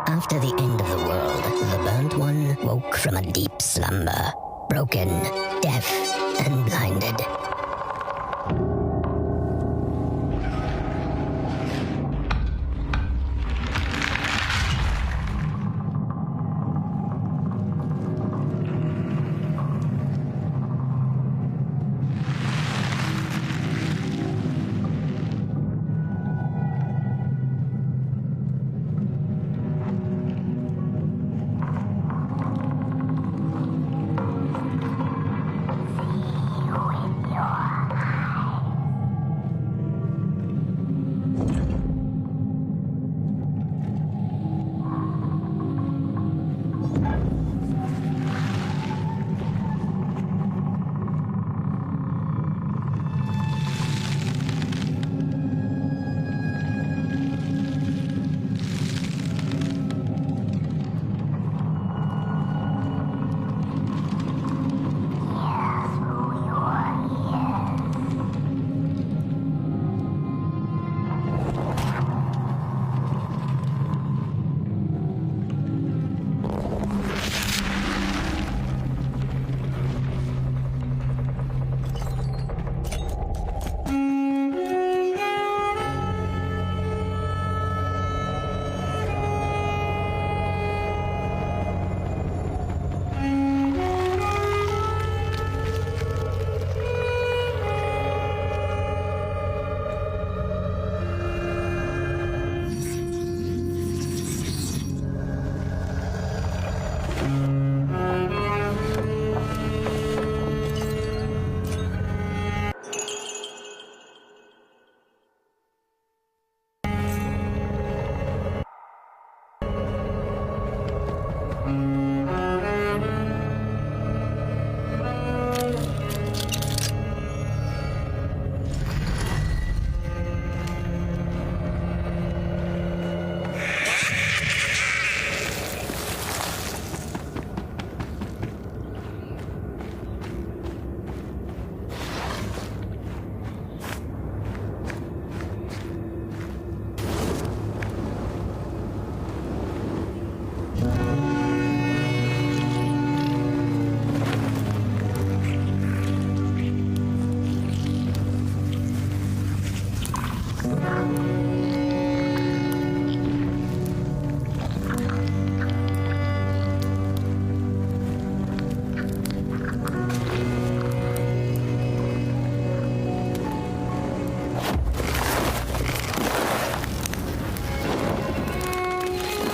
After the end of the world, the burnt one woke from a deep slumber, broken, deaf, and blinded.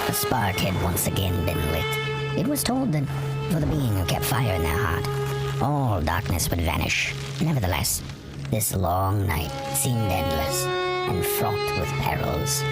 A spark had once again been lit. It was told that for the being who kept fire in their heart, all darkness would vanish. Nevertheless, this long night seemed endless and fraught with perils.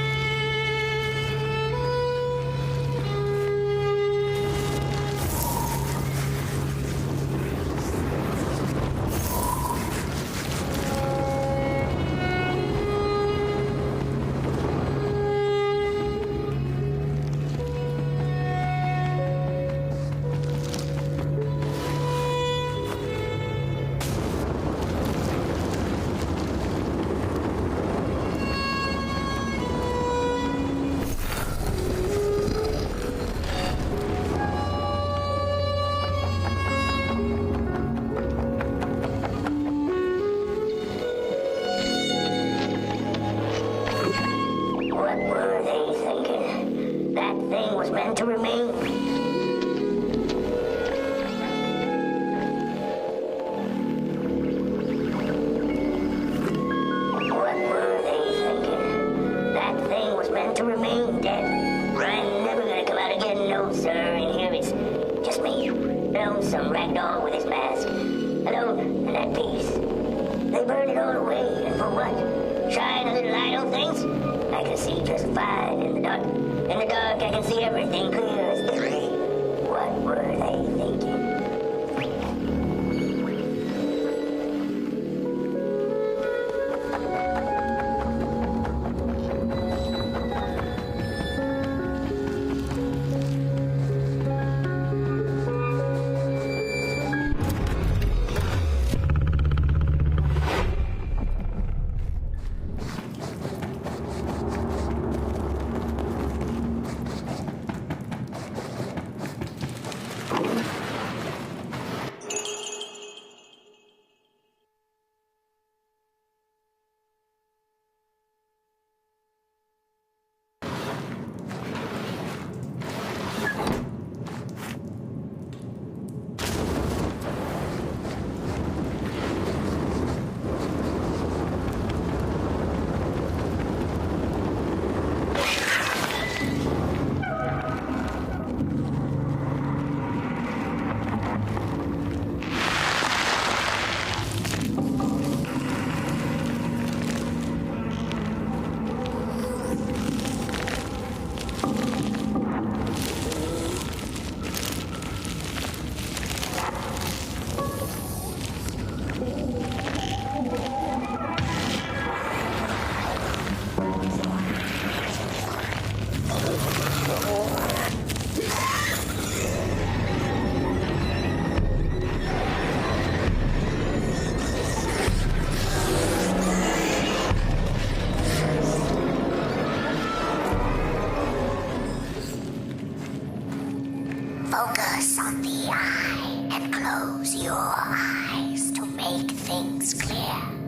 Meant to remain. What were they thinking? That thing was meant to remain dead. I'm never gonna come out again, no sir. And here it's just me, some ragdoll with his mask. Hello, and that piece. They burned it all away, and for what? Shine a little light on things? I can see just fine in the dark. In the dark, I can see everything clear as day. What were they thinking? Focus on the eye and close your eyes to make things clear.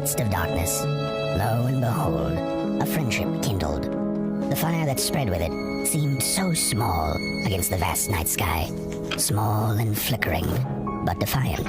midst of darkness, lo and behold, a friendship kindled. The fire that spread with it seemed so small against the vast night sky, small and flickering, but defiant.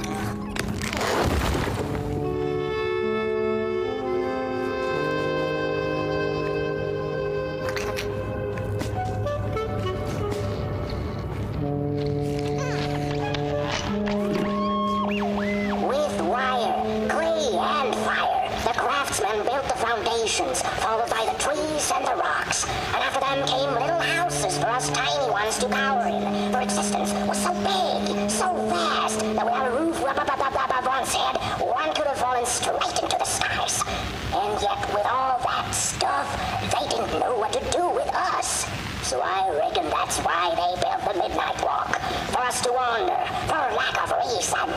plantations, followed by the trees and the rocks. And after them came little houses for us tiny ones to cower in. For existence was so big, so vast, that without a roof above one's head, one could have fallen straight into the skies. And yet, with all that stuff, they didn't know what to do with us. So I reckon that's why they built the Midnight Walk, for us to wander, for lack of reason.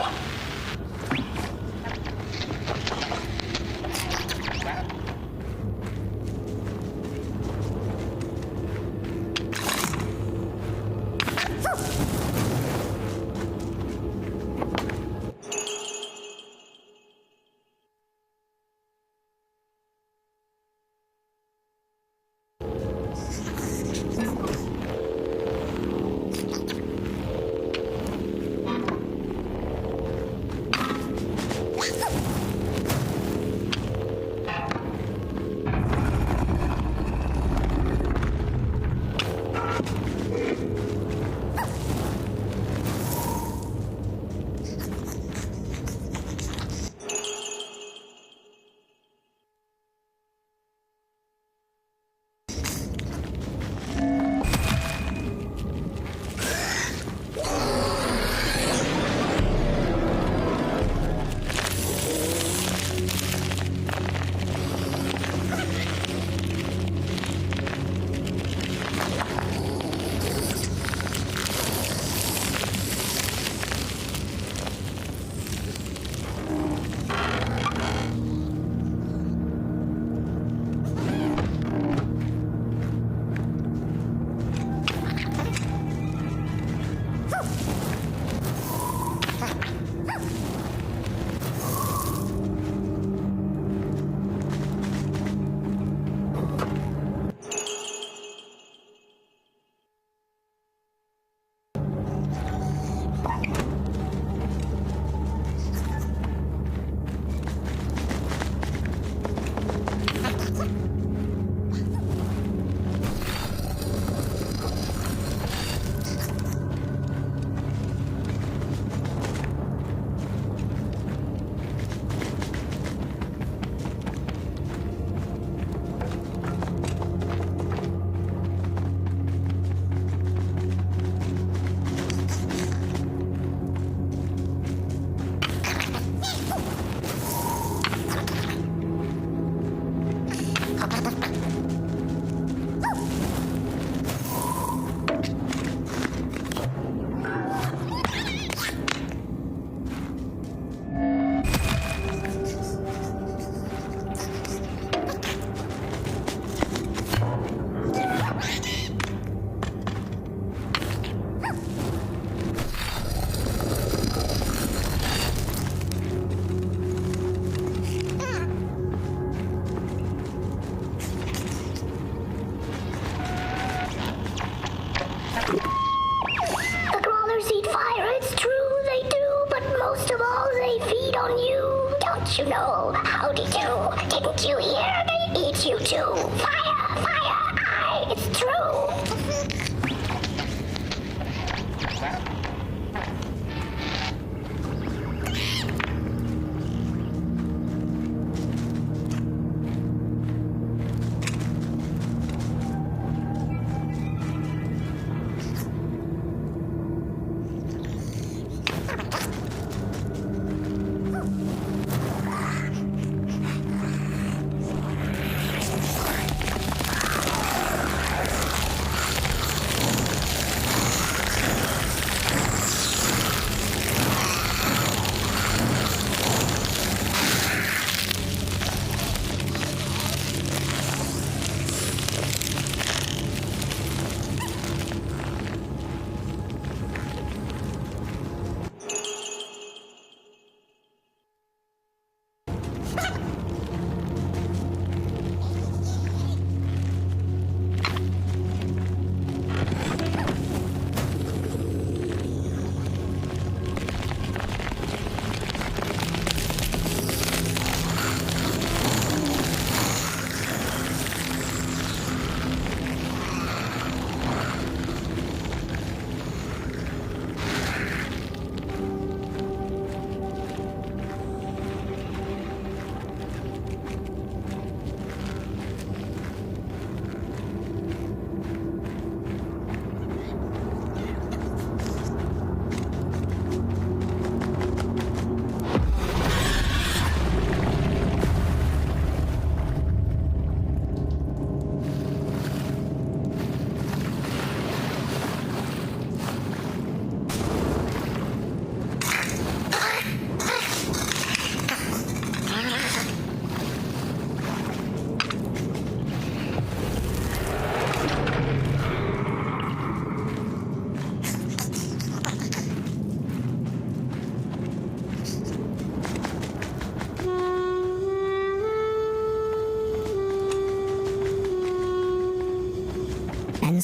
Don't you know? Howdy do. Didn't you hear? They eat you too. Fire, fire, aye, it's true.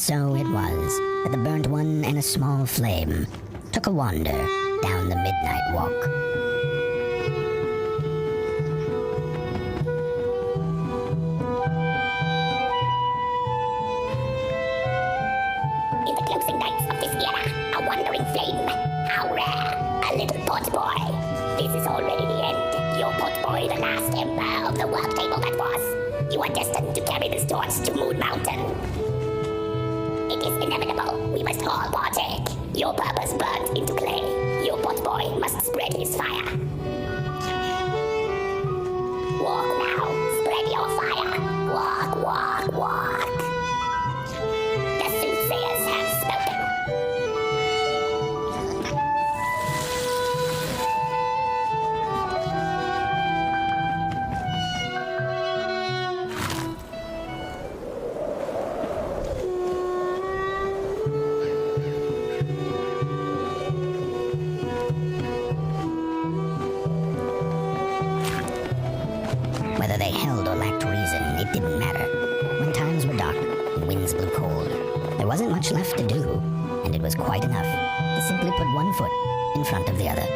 so it was that the burnt one and a small flame took a wander down the midnight walk. In the closing nights of this era, a wandering flame. How rare, a little pot boy. This is already the end. Your pot boy, the last ember of the work table that was. You are destined to carry this torch to Moon Mountain. It is inevitable. We must all partake. Your purpose burnt into clay. Your pot boy must spread his fire. Walk now. Spread your fire. Walk, walk, walk. The soothsayers have spoken. Whether they held or lacked reason, it didn't matter. When times were dark and winds blew cold, there wasn't much left to do, and it was quite enough to simply put one foot in front of the other.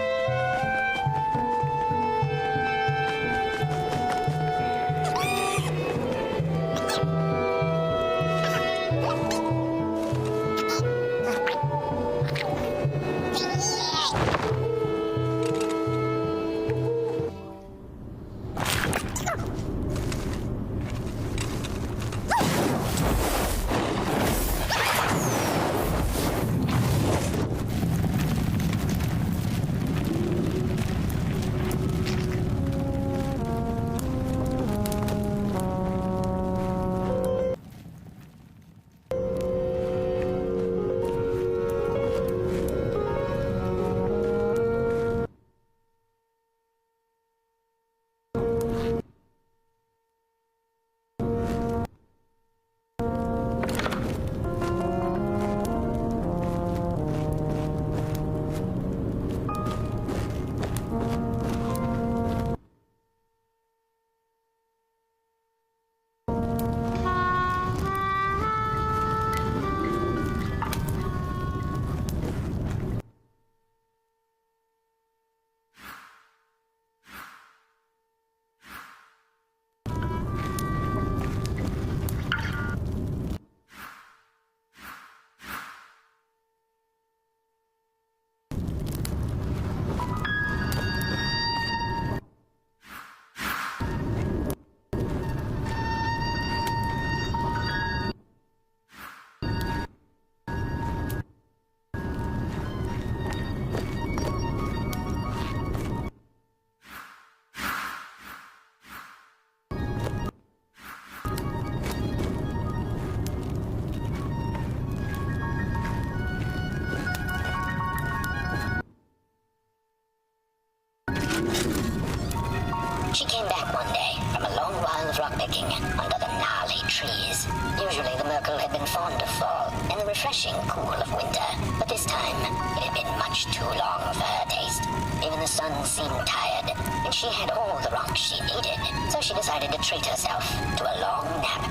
She came back one day from a long while of rock-picking under the gnarly trees. Usually the myrtle had been fond of fall and the refreshing cool of winter, but this time it had been much too long for her taste. Even the sun seemed tired, and she had all the rocks she needed, so she decided to treat herself to a long nap.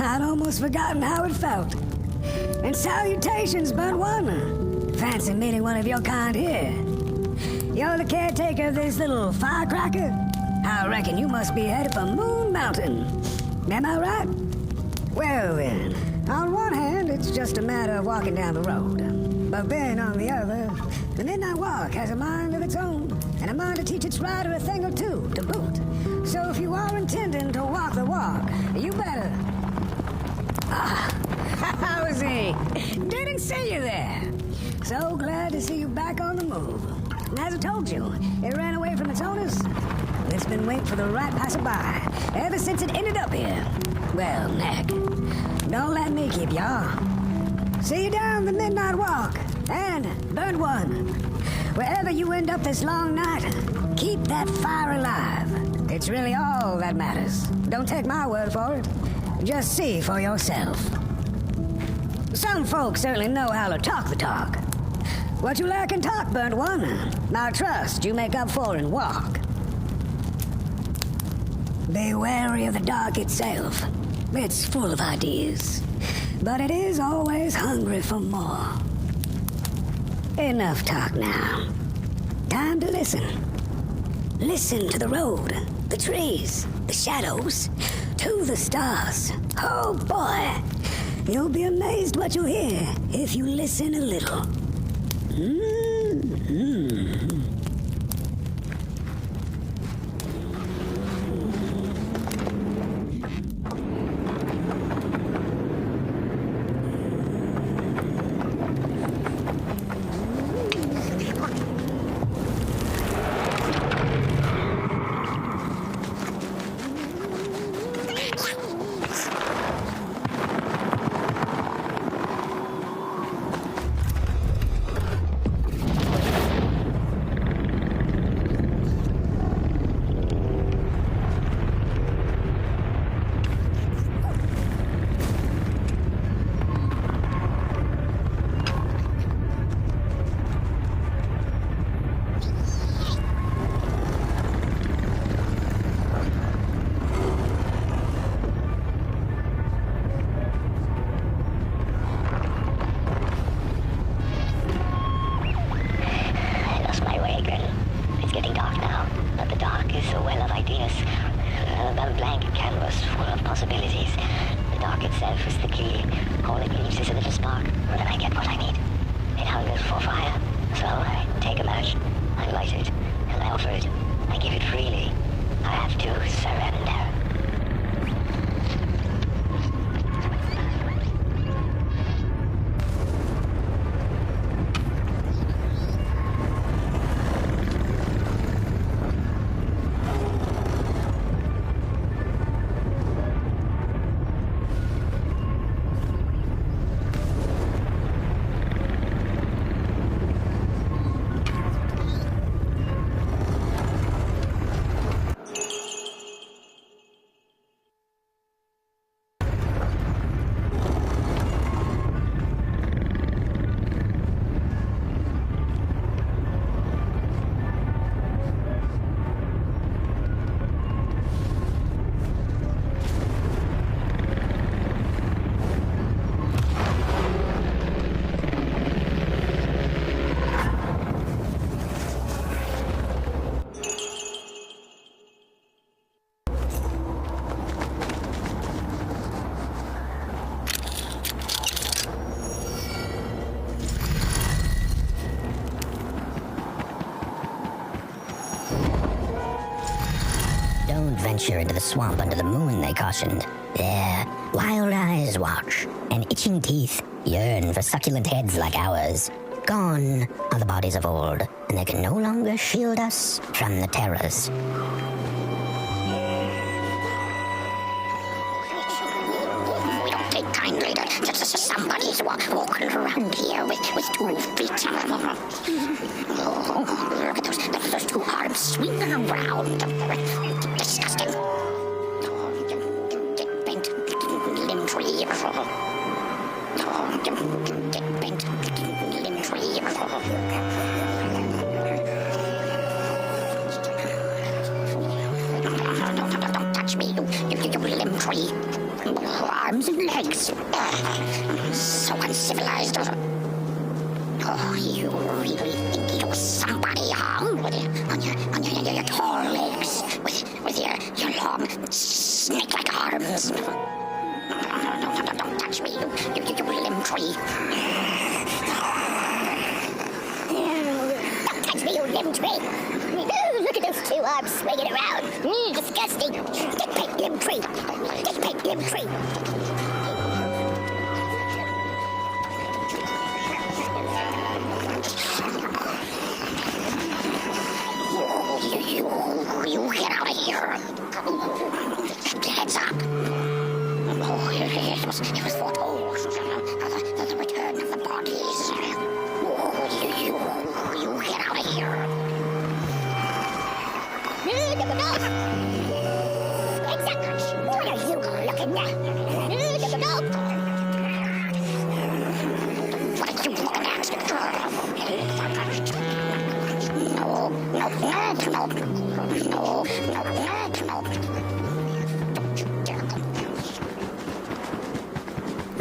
I'd almost forgotten how it felt. And salutations, Burnt One. Fancy meeting one of your kind here. You're the caretaker of this little firecracker? I reckon you must be headed for Moon Mountain. Am I right? Well then, on one hand, it's just a matter of walking down the road. But then on the other, the Midnight Walk has a mind of its own, and a mind to teach its rider a thing or two to boot. So if you are intending to walk the walk, you better... How is he? Didn't see you there. So glad to see you back on the move. As I told you, it ran away from its owners. It's been waiting for the right passerby ever since it ended up here. Well, heck, don't let me keep y'all. See you down the Midnight Walk. And, Burnt One, wherever you end up this long night, keep that fire alive. It's really all that matters. Don't take my word for it. Just see for yourself. Some folks certainly know how to talk the talk. What you lack in talk, Burnt One, I trust you make up for in walk. Be wary of the dark itself. It's full of ideas, but it is always hungry for more. Enough talk now. Time to listen. Listen to the road, the trees, the shadows, to the stars. Oh boy, you'll be amazed what you'll hear if you listen a little. Don't venture into the swamp under the moon, they cautioned. There, wild eyes watch, and itching teeth yearn for succulent heads like ours. Gone are the bodies of old, and they can no longer shield us from the terrors. We don't take kindly to somebody's walking around here with 2 feet. Oh, look at those 2 arms swinging around. Disgusting. Get bent limb tree. Get bent limb tree. Don't touch me, you limb tree. Arms and legs. So uncivilized. Oh, you really think you're somebody, huh? On your tall legs, with your long snake-like arms. Don't touch me, you limb tree. Don't touch me, you limb tree. Look at those 2 arms swinging around. Disgusting. Get back, limb tree. Get back, limb tree. You get out of here. Heads up. Oh, it was foretold. The return of the bodies. Oh, you get out of here. What are you looking at? What are you looking at?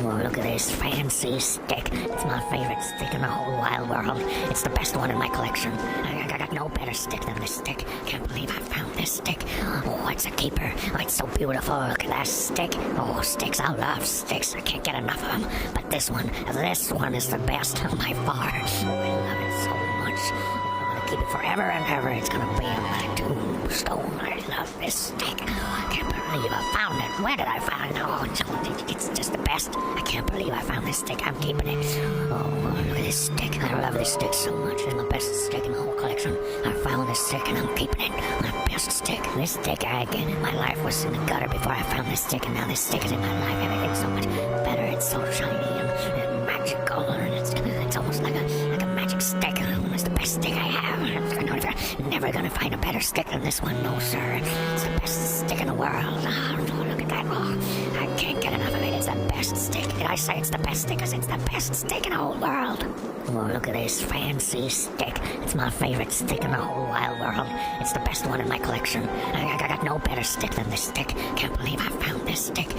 Oh, look at this fancy stick. It's my favorite stick in the whole wide world. It's the best one in my collection. I got no better stick than this stick. Can't believe I found this stick. Oh, it's a keeper. Oh, it's so beautiful. Look at that stick. Oh, sticks. I love sticks. I can't get enough of them. But this one is the best by far. Oh, I love it so much. I'm gonna keep it forever and ever. It's gonna be on my tombstone. I love this stick. I can't believe I found it. Where did I find it? Oh, it's just the best. I can't believe I found this stick. I'm keeping it. Oh, look at this stick. I love this stick so much. It's the best stick in the whole collection. I found this stick and I'm keeping it. My best stick. This stick, my life was in the gutter before I found this stick, and now this stick is in my life. Everything's so much better. It's so shiny and magical, and it's almost like a magic stick. It's the best stick I have. I'm never gonna find a better stick than this one. No, sir. It's the best stick in the world. Oh, look at that. Oh, I can't get enough of it. It's the best stick. Did I say it's the best stick? Because it's the best stick in the whole world. Oh, look at this fancy stick. It's my favorite stick in the whole wide world. It's the best one in my collection. I got no better stick than this stick. Can't believe I found this stick.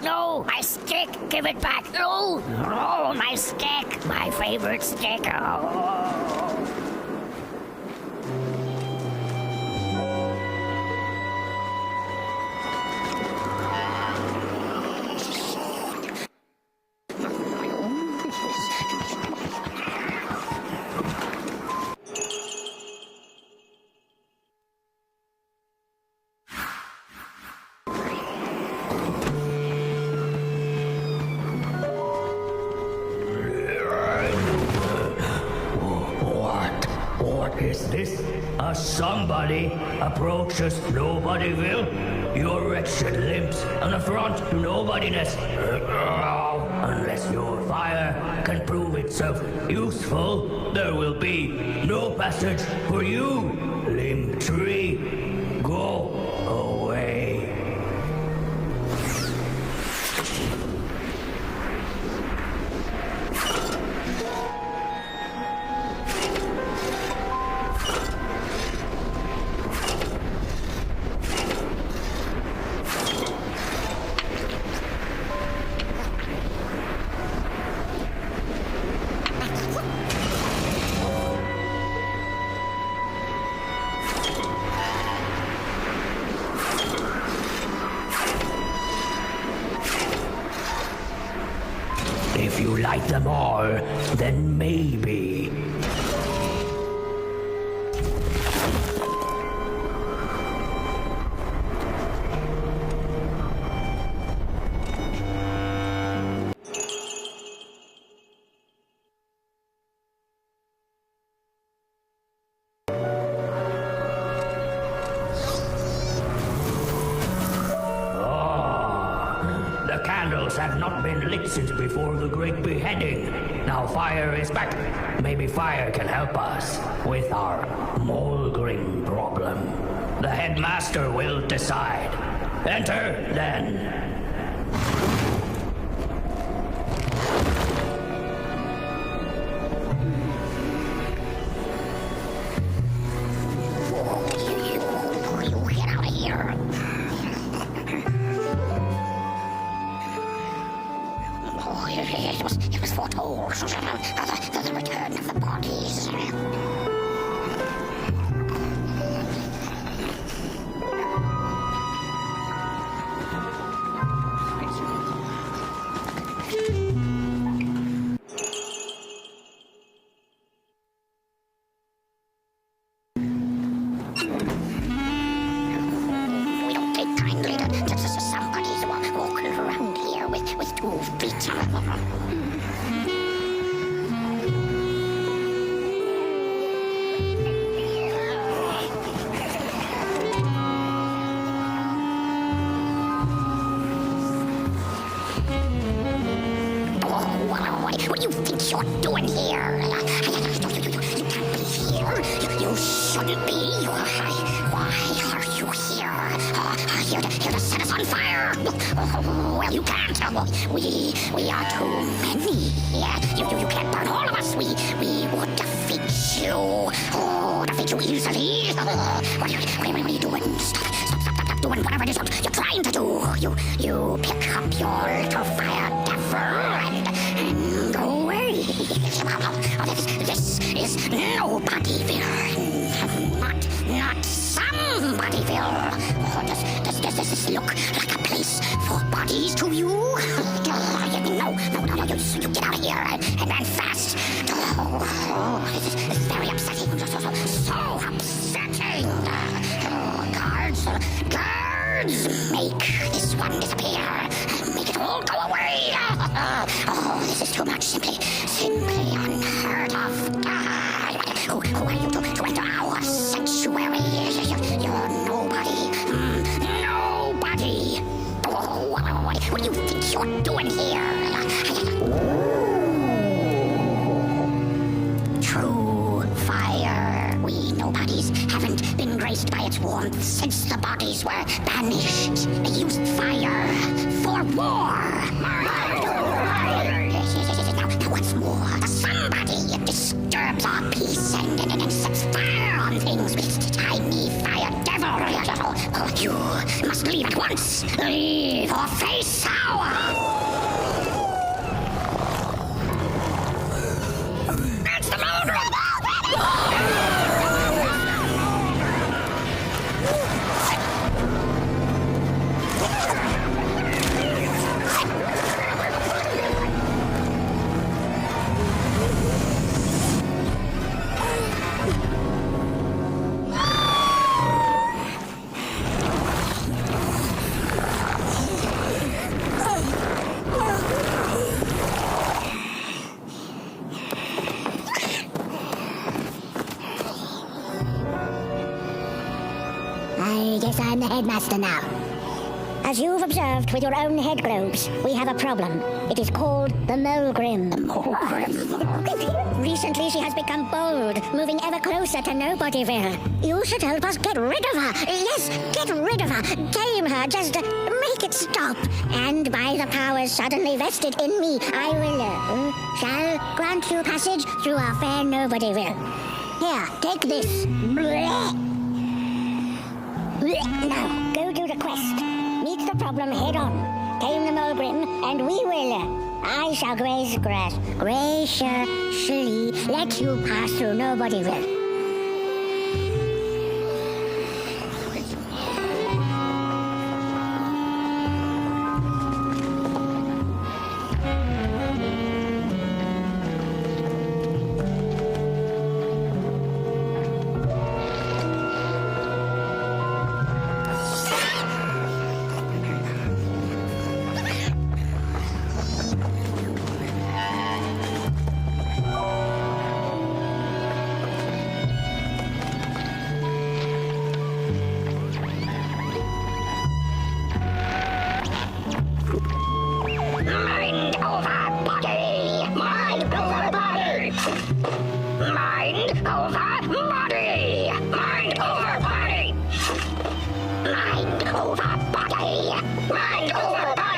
No, my stick! Give it back! No! Oh, my stick! My favorite stick! Oh. Is this a somebody approaches nobody will? Your wretched limbs on the front to nobodiness. Unless your fire can prove itself useful, there will be no passage for you, limb tree. Go away. If you like them all, then maybe. have not been lit since before the great beheading. Now fire is back. Maybe fire can help us with our moldering problem. The headmaster will decide. Enter, then. It was foretold. The return of the bodies. We don't take kindly to somebody's walking around here with 2 feet. What do you think you're doing here? You can't be here. You shouldn't be. Why are you here? Here to set us on fire? Well, you can't. We are too many. You can't burn all of us. We would defeat you. Defeat you easily. What are you doing? Stop doing whatever it is you're trying to do. You pick up your little fire devil and go away. This is Nobodyville. Not Somebodyville. Does this look like a place for bodies to you? No, you get out of here and fast. This is very upsetting. So upsetting. Guards, make this one disappear. Make it all go away. This is too much. Simply unheard of. Who are you to enter our sanctuary? You're nobody. Nobody. What do you think you're doing here? True fire. We nobodies haven't been graced by its warmth since the bodies were banished. They used fire for war. Now what's more, somebody disturbs our peace and sets fire on things with its tiny fire devil. You must leave at once. Leave or face sour. It's the murderer! I guess I'm the headmaster now. As you've observed with your own head globes, we have a problem. It is called the Molgrim. Recently she has become bold, moving ever closer to Nobodyville. You should help us get rid of her. Yes, get rid of her. Tame her, just make it stop. And by the powers suddenly vested in me, I will, shall grant you passage through our fair Nobodyville. Here, take this. Now, go do the quest. Meet the problem head on. Tame the Molgrim, and we will. I shall graciously let you pass through Nobodyville. Mind over body! Mind over body! Mind over body! Mind over body!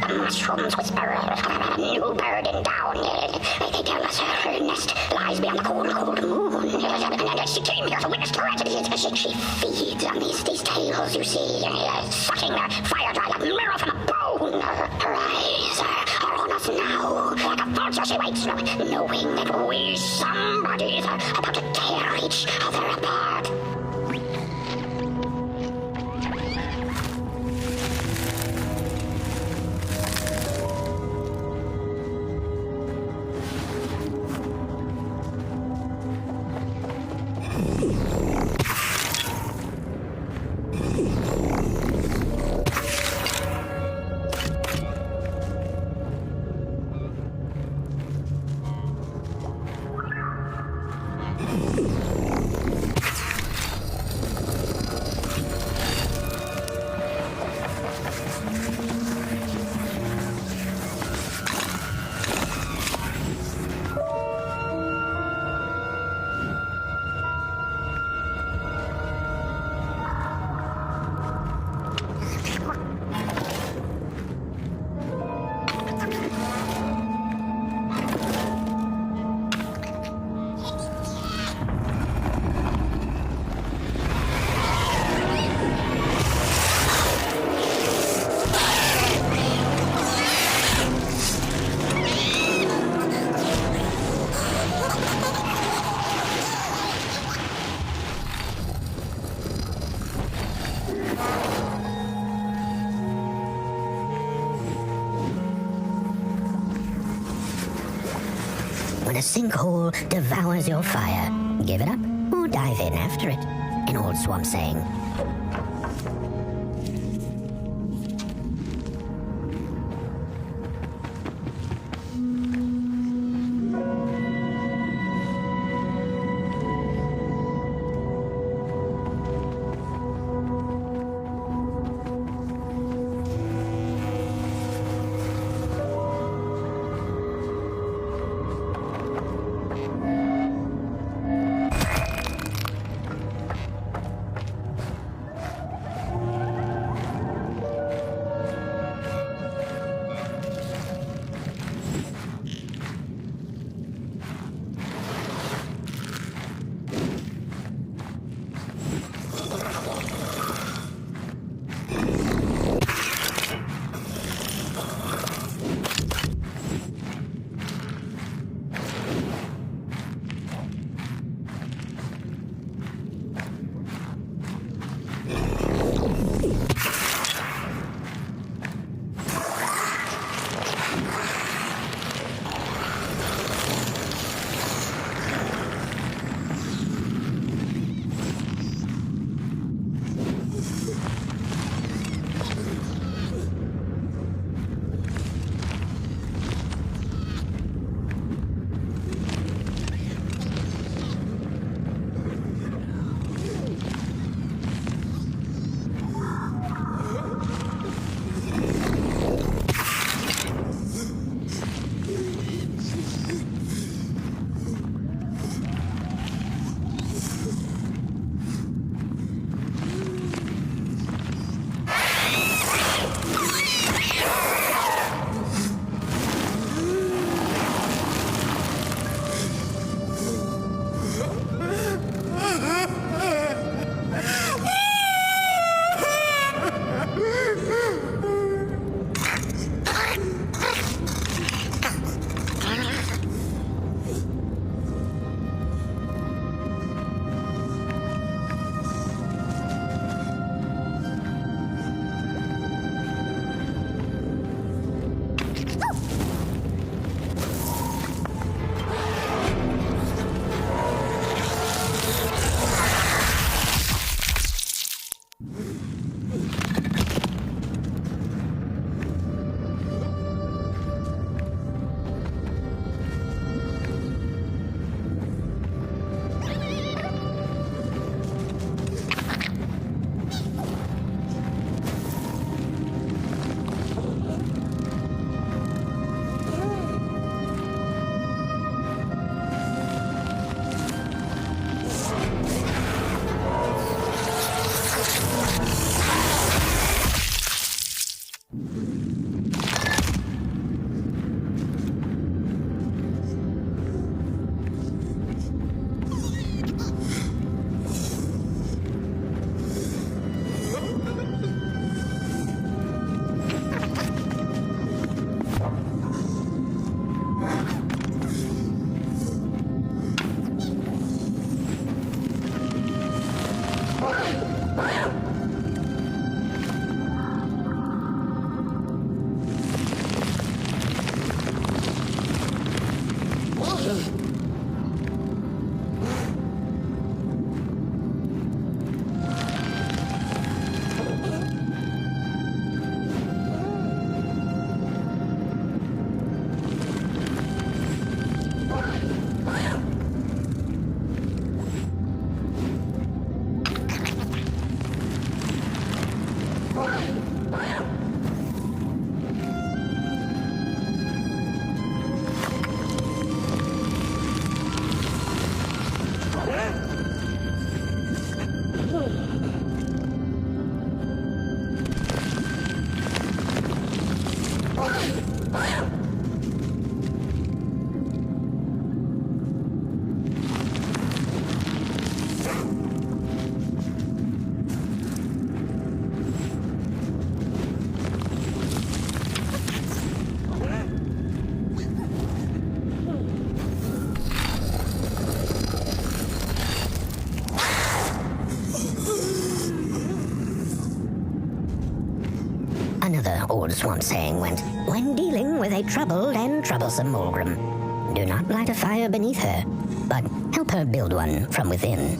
Mushrooms whisper, new burden down. They tell us her nest lies beyond the cold, cold moon. And she came here to witness tragedies. She feeds on these tales you see, sucking fire dry like marrow from a bone. Her eyes are on us now. Like a vulture she waits, knowing that we somebodies are about to tear each other apart. When a sinkhole devours your fire, give it up or dive in after it. An old swamp saying. Another old swamp saying went, when dealing with a troubled and troublesome Mulgrim, do not light a fire beneath her, but help her build one from within.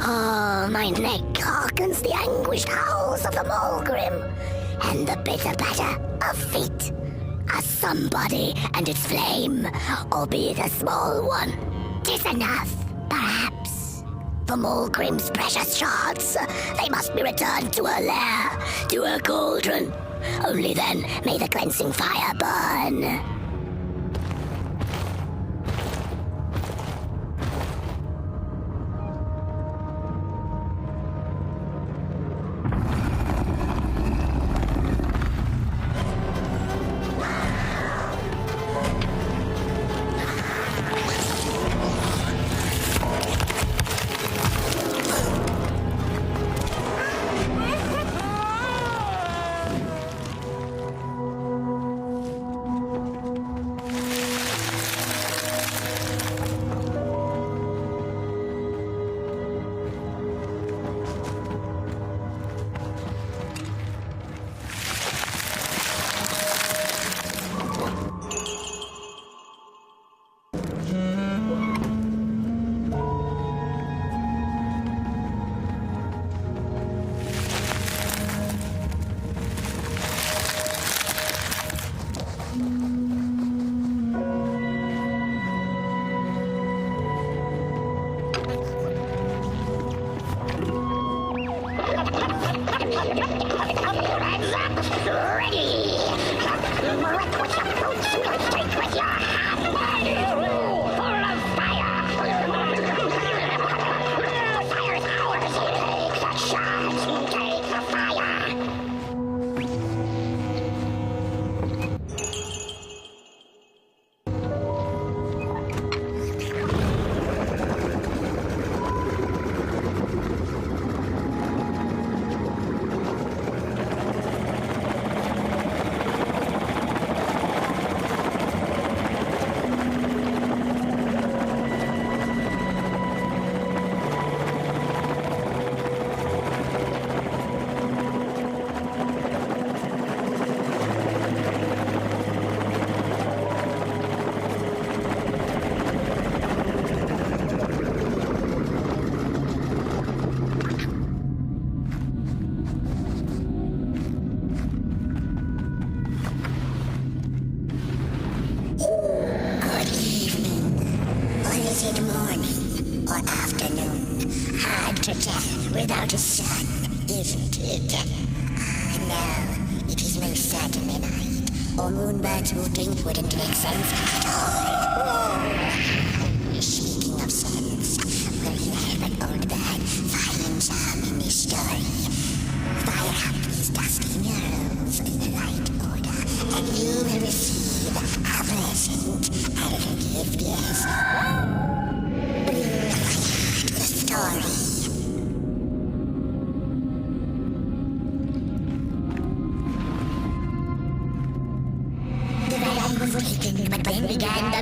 Oh, my neck hearkens the anguished howls of the Mulgrim, and the bitter patter of feet. A somebody and its flame, albeit a small one. 'Tis enough, perhaps. The Mulgrim's precious shards, they must be returned to her lair, to her cauldron. Only then may the cleansing fire burn. Without a sun, isn't it? No, it is most certainly night. Or moonbirds moving wouldn't make sense at all. Speaking of sense, will you have an old bird find some in this story? Fire up these dusty murals in the right order, and you will receive a present. I will give this.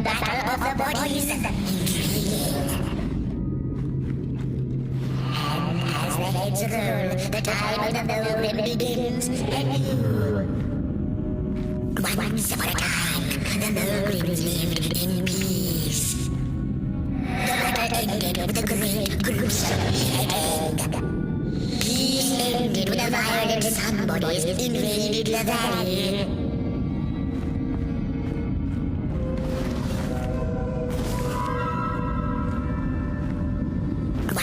the battle of the bodies. And as the heads roll, the time of the Milgram begins anew. Once upon a time, the Milgrams lived in peace. The battle ended with a great gruesome shedding. Peace ended when a violent somebodies invaded the valley.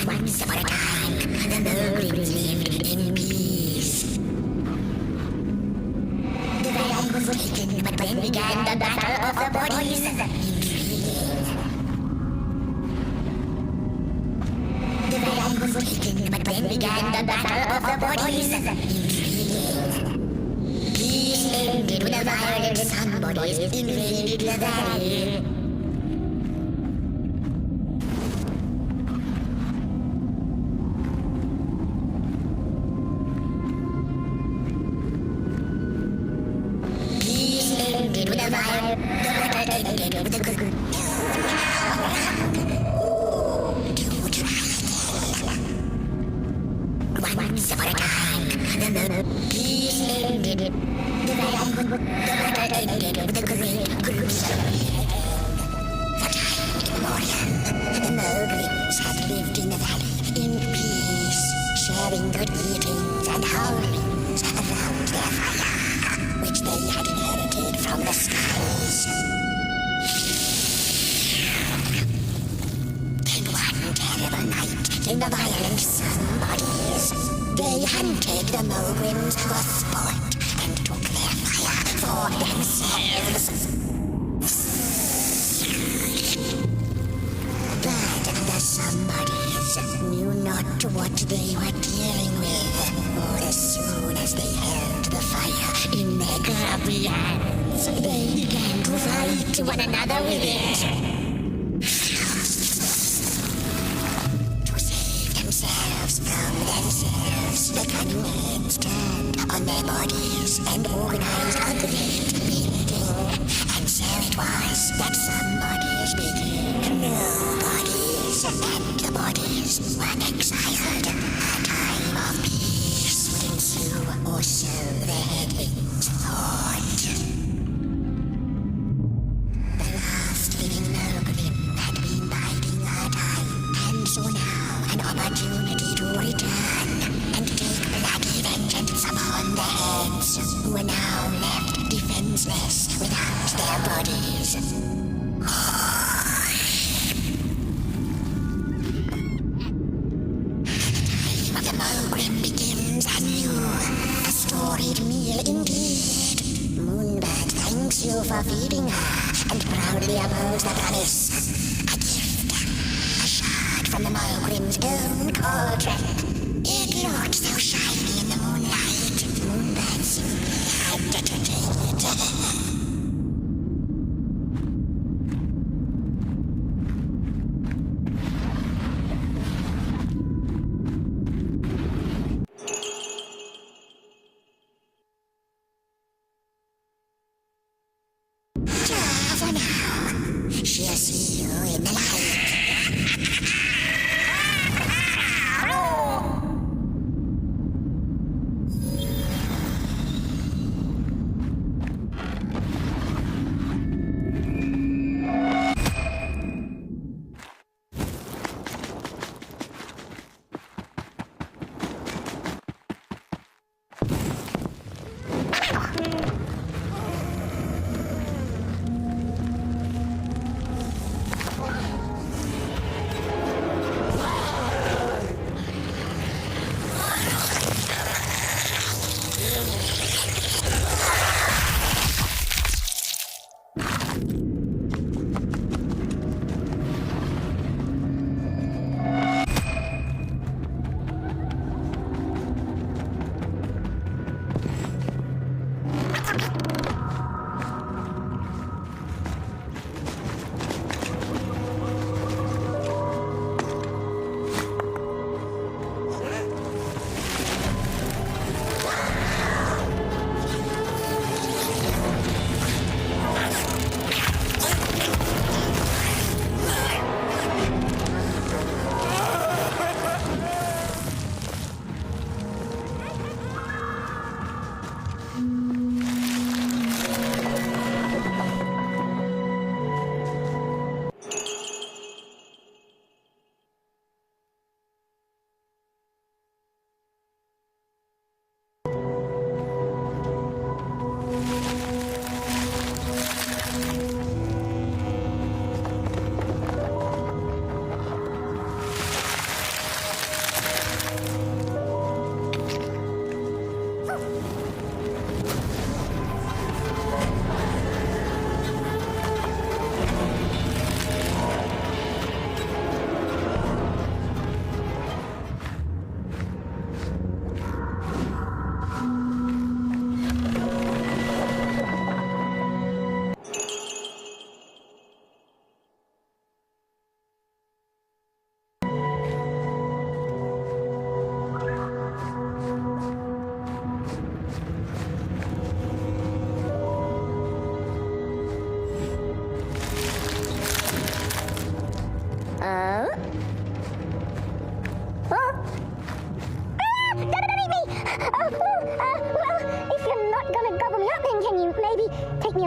Once upon a time, the Milgrams lived in peace. The valley was taken, but when began the battle of the bodies, the valley was taken, but when began the battle of the bodies, peace ended when a violent somebodies invaded the valley. Once upon a time, the peace ended. The battle ended with a great gruesome the time immemorial, the Milgrams had lived in the valley in peace, sharing good eatings and howlings around their fire, which they had inherited from the skies. Then one terrible night came the violent somebodies. They hunted the Milgrams for sport and took their fire for themselves. But the somebodies knew not what they were dealing with, for as soon as they held the fire in their grubby hands, they began to fight one another with it. The cunning heads turned on their bodies and organized a great meeting. And so it was that some bodies became nobodies, and the bodies were exiled. A time of peace would ensue, or so the headlings thought. The last living Milgram had been biding her time, and so now an opportunity to return and take bloody vengeance upon the heads who were now left defenseless without their bodies. The time of the Milgram begins anew. A storied meal indeed. Moonbird thanks you for feeding her and proudly upholds the promise. A gift, a shard from the Milgram's own cauldron. It looked so shiny in the moonlight. Moonbird simply had to take it. For now, she'll see you in the light.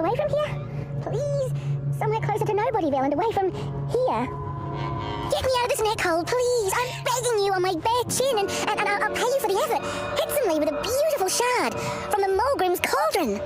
away from here? Please? Somewhere closer to Nobodyville and away from here. Get me out of this neck hole, please. I'm begging you on my bare chin, and I'll pay you for the effort. Handsomely with a beautiful shard from the Mulgrim's cauldron.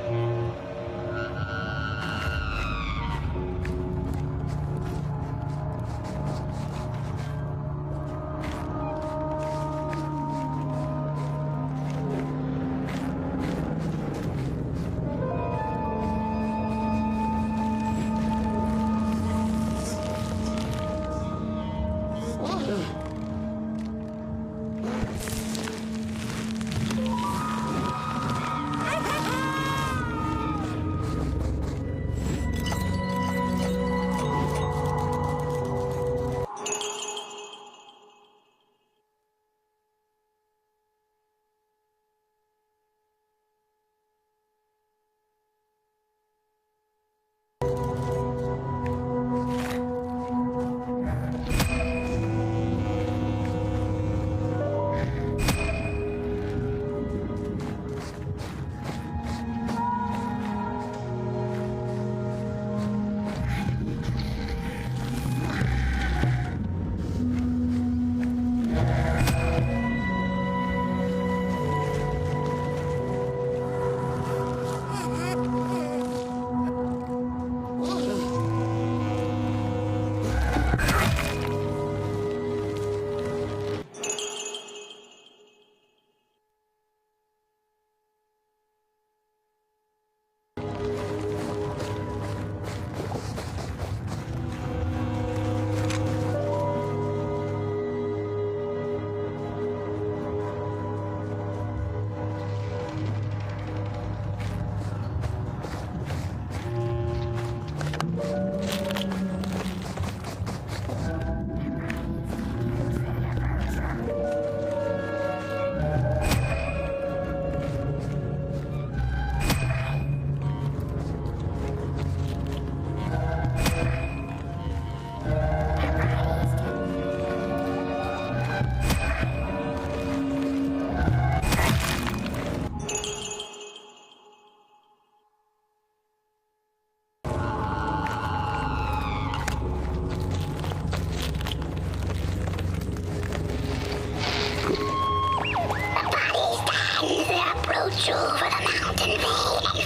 Approach over the mountain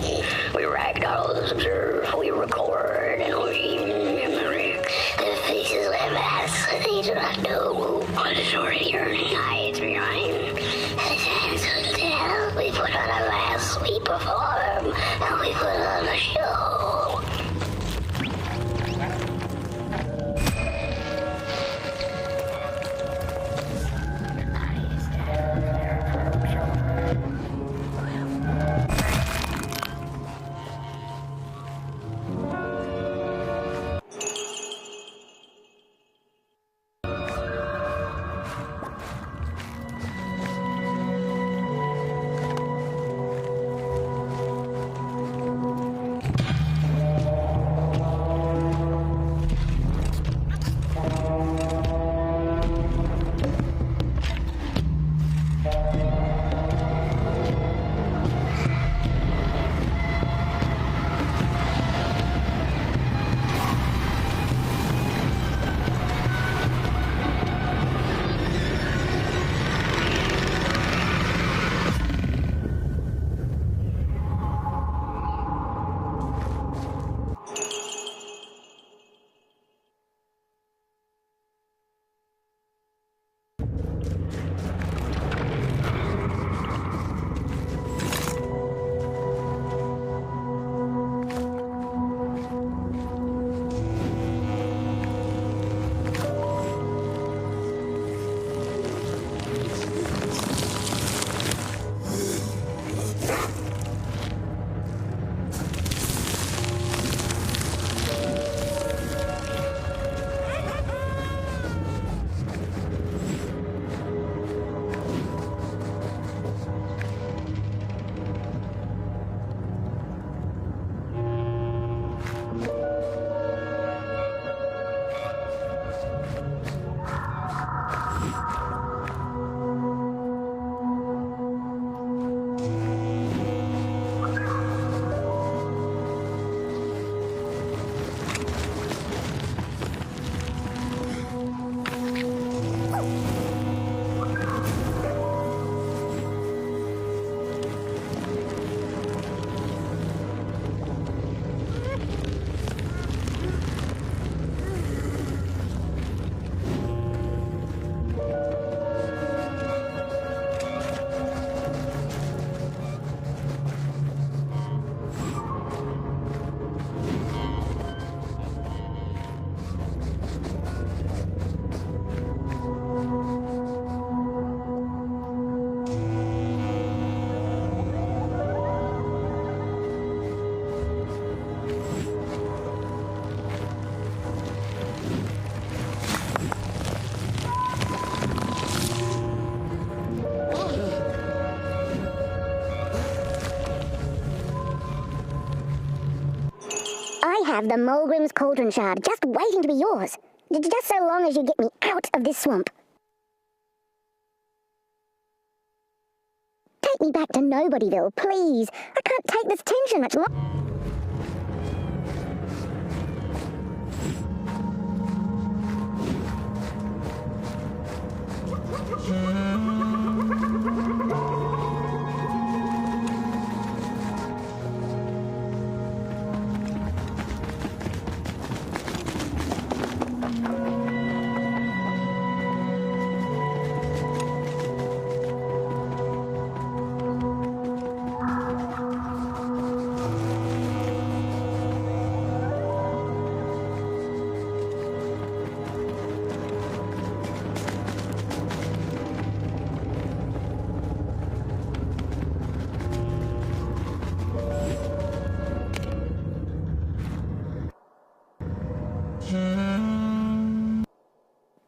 vein. We ragdolls observe, we record, and we mimic. Their faces laugh as they do not know what the story yearning hides behind. As hands will tell, we put on a mask, we perform, and we put on a show. have the Mulgrim's Cauldron Shard just waiting to be yours. Just so long as you get me out of this swamp. Take me back to Nobodyville, please. I can't take this tension much longer.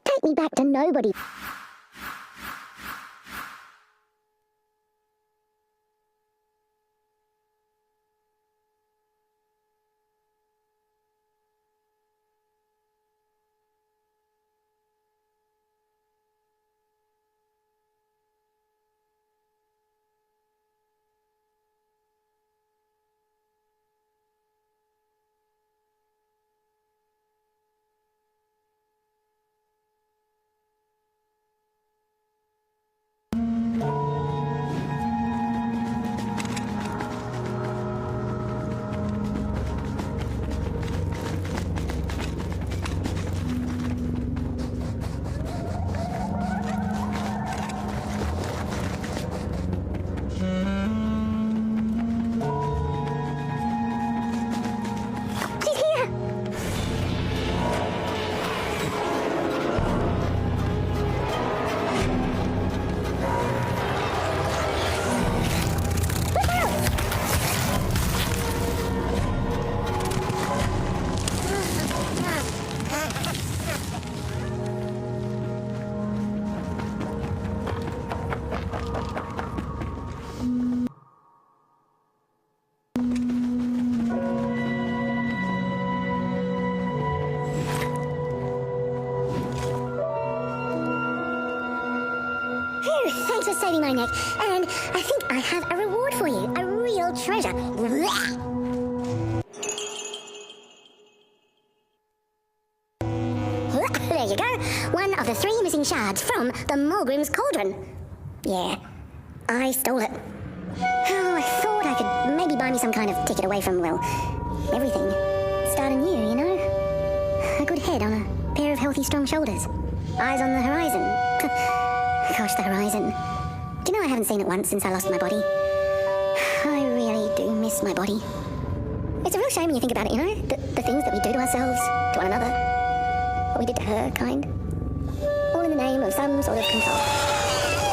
Take me back to Nobody. Thanks for saving my neck. And I think I have a reward for you. A real treasure. There you go. One of the 3 missing shards from the Mulgrim's Cauldron. Yeah, I stole it. Oh, I thought I could maybe buy me some kind of ticket away from, well, everything. Start anew, you know? A good head on a pair of healthy, strong shoulders. Eyes on the horizon. Gosh, the horizon. Do you know I haven't seen it once since I lost my body? I really do miss my body. It's a real shame when you think about it, you know? The things that we do to ourselves, to one another. What we did to her, kind. All in the name of some sort of control.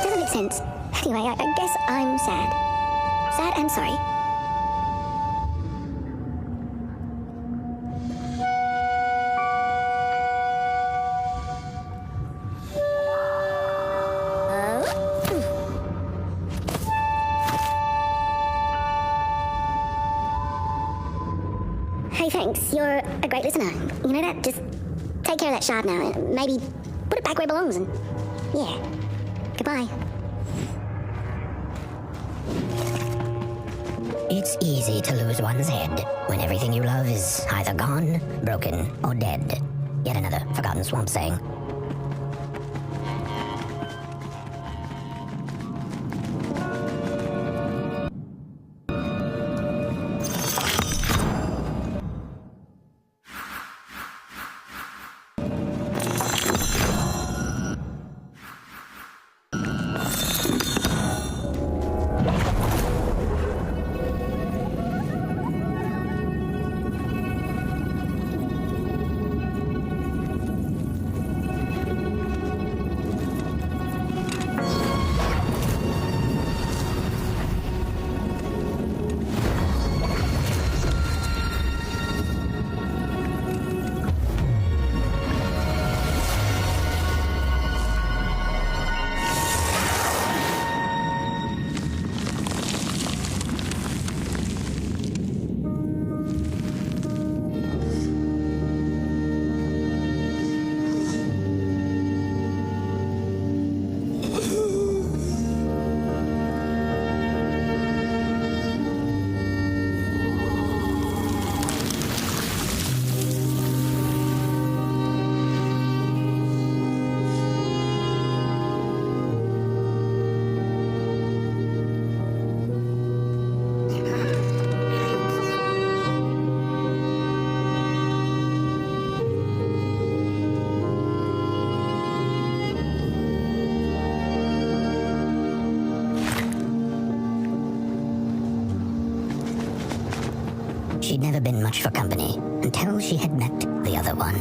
Doesn't make sense. Anyway, I guess I'm sad. Sad and sorry. Hey, thanks. You're a great listener. You know that? Just take care of that shard now and maybe put it back where it belongs and... yeah. Goodbye. It's easy to lose one's head when everything you love is either gone, broken, or dead. Yet another forgotten swamp saying. she'd never been much for company until she had met the other one.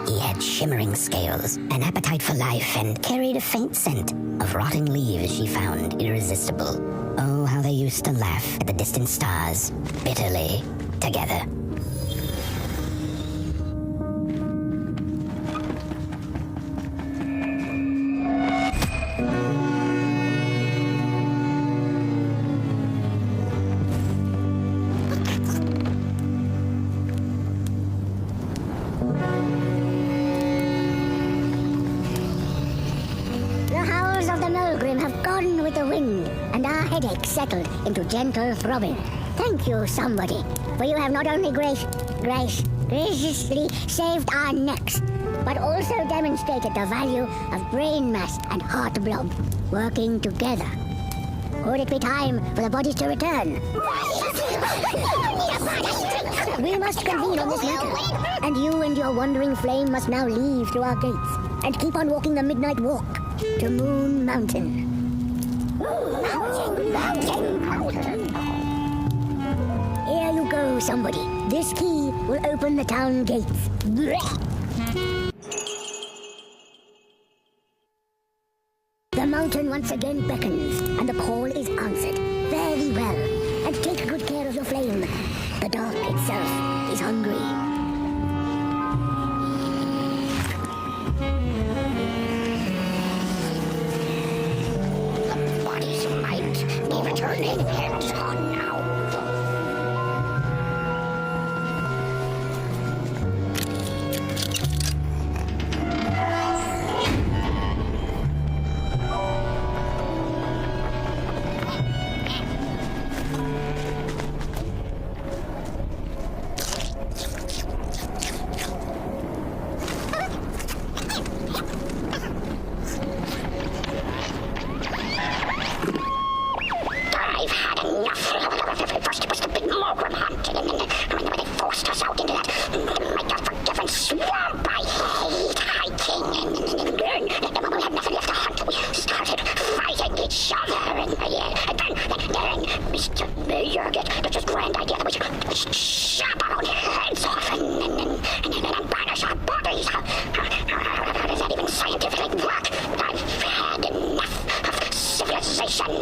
He had shimmering scales, an appetite for life, and carried a faint scent of rotting leaves she found irresistible. Oh, how they used to laugh at the distant stars, bitterly, together. And our headaches settled into gentle throbbing. Thank you, somebody, for you have not only graciously saved our necks, but also demonstrated the value of brain mass and heart blob working together. Would it be time for the bodies to return? We must convene on this matter, and you and your wandering flame must now leave through our gates and keep on walking the midnight walk to Moon Mountain. Here you go, somebody. This key will open the town gates. The mountain once again beckons, and the call is answered. Very well. And take good care of your flame. The dark itself is hungry. Returning hands on now. First it was the big Mogrim hunt, and then they forced us out into that forgiven swamp. I hate hiking, and then when we had nothing left to hunt, we started fighting each other, and then Mr. Jurgit got this grand idea that we should chop our own heads off and banish our bodies. How does that even scientifically work? I've had enough of civilization.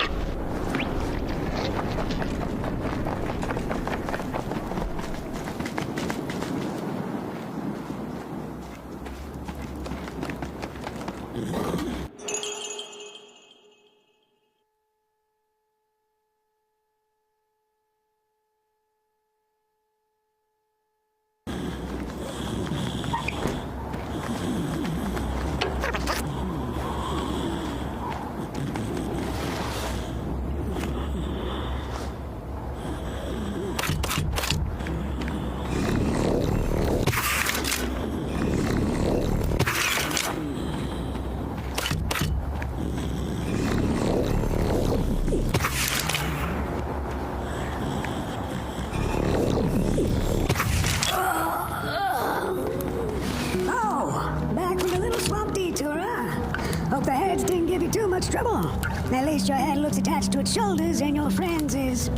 Trouble. At least your head looks attached to its shoulders and your friend's is,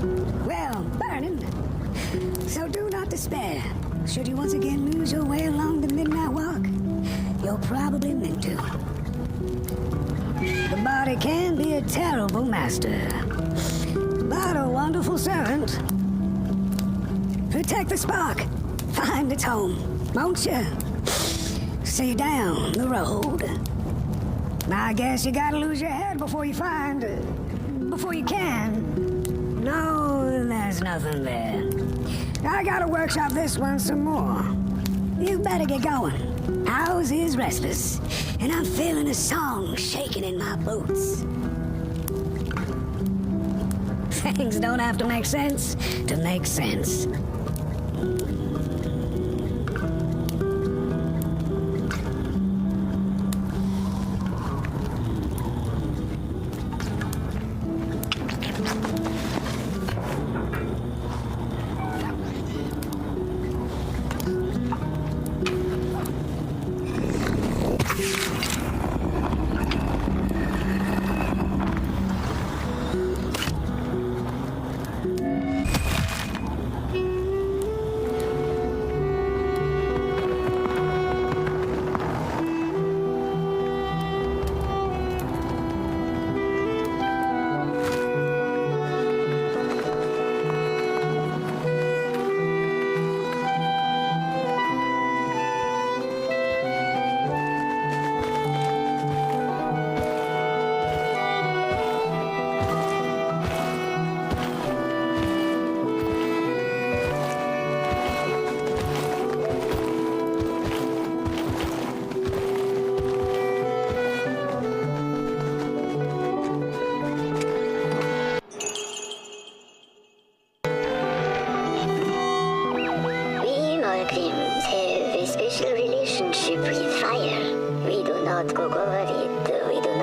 well, burning. So do not despair. Should you once again lose your way along the midnight walk, you're probably meant to. The body can be a terrible master, but a wonderful servant. Protect the spark. Find its home, won't you? See down the road. I guess you gotta lose your head before you can. No, there's nothing there. I gotta workshop this one some more. You better get going. Ours is restless, and I'm feeling a song shaking in my boots. Things don't have to make sense to make sense.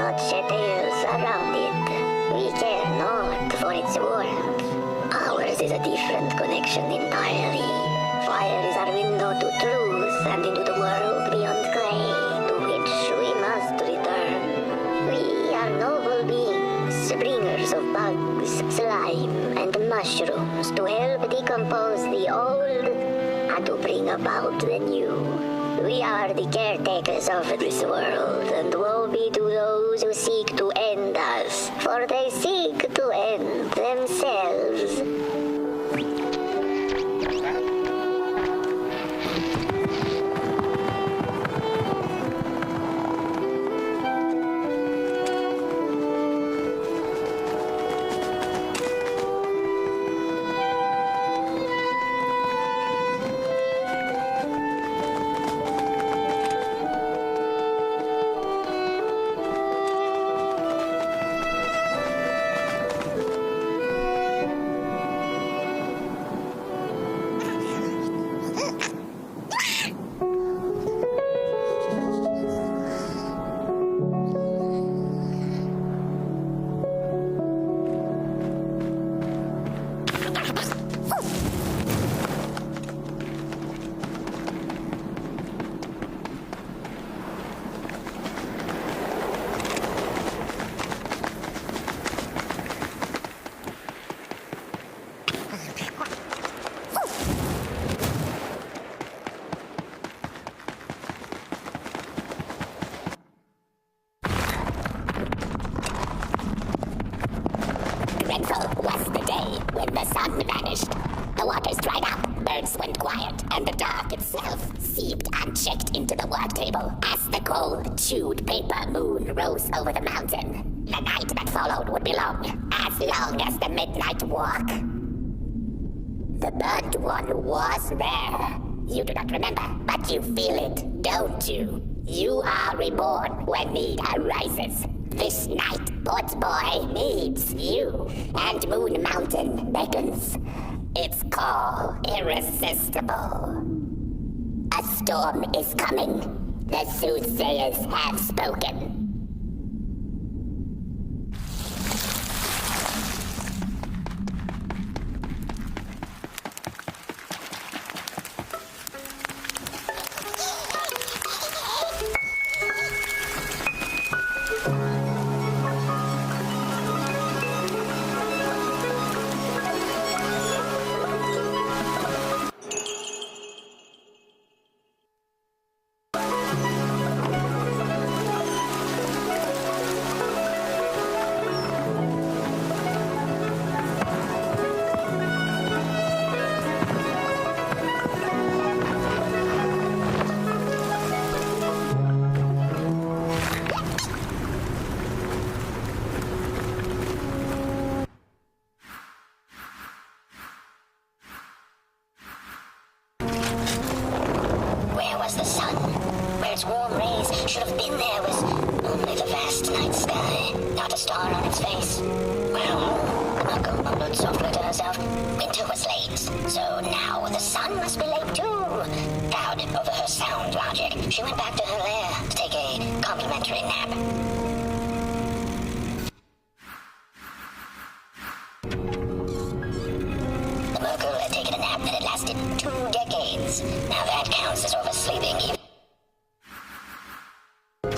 not shed tales around it. We care not for its warmth. Ours is a different connection entirely. Fire is our window to truth and into the world beyond clay, to which we must return. We are noble beings, bringers of bugs, slime, and mushrooms to help decompose the old and to bring about the new. We are the caretakers of this world, and woe be to those who seek to end us, for they seek to end themselves. Dreadful was the day when the sun vanished. The waters dried up, birds went quiet, and the dark itself seeped unchecked into the work table as the cold, chewed paper moon rose over the mountain. The night that followed would be long as the midnight walk. The burnt one was rare. You do not remember, but you feel it, don't you? You are reborn when need arises. This night, Port Boy needs you, and Moon Mountain beckons. Its call irresistible. A storm is coming. The soothsayers have spoken. The sun, where its warm rays should have been there, was only the vast night sky, not a star on its face. Well, Marco mumbled softly to herself. Winter was late, so now the sun must be late too. Proud over her sound logic, she went back to her lair to take a complimentary nap. The Merkel had taken a nap that had lasted 2 decades. Now that counts as oversleeping even. The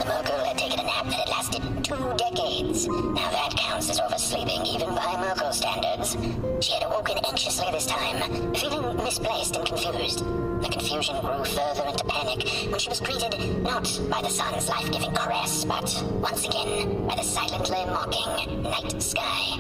Merkel had taken a nap that had lasted 2 decades. Now that counts as oversleeping even by Merkel standards. She had awoken anxiously this time, feeling misplaced and confused. The confusion grew further into panic when she was greeted not by the sun's life-giving caress, but once again by the silently mocking night sky.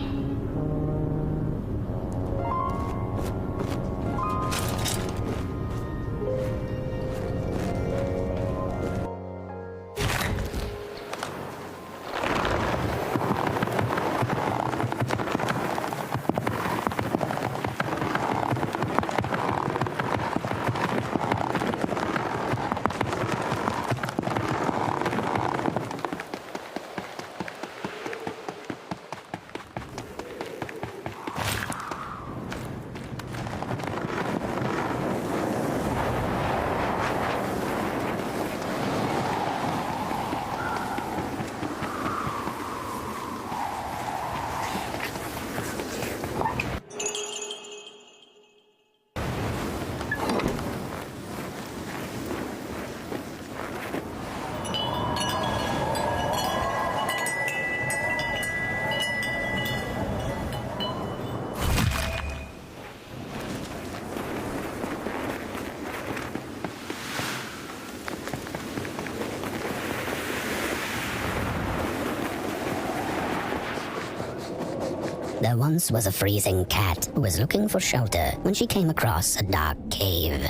There once was a freezing cat who was looking for shelter when she came across a dark cave.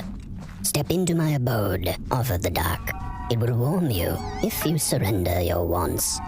Step into my abode, offered the dark. It will warm you if you surrender your wants.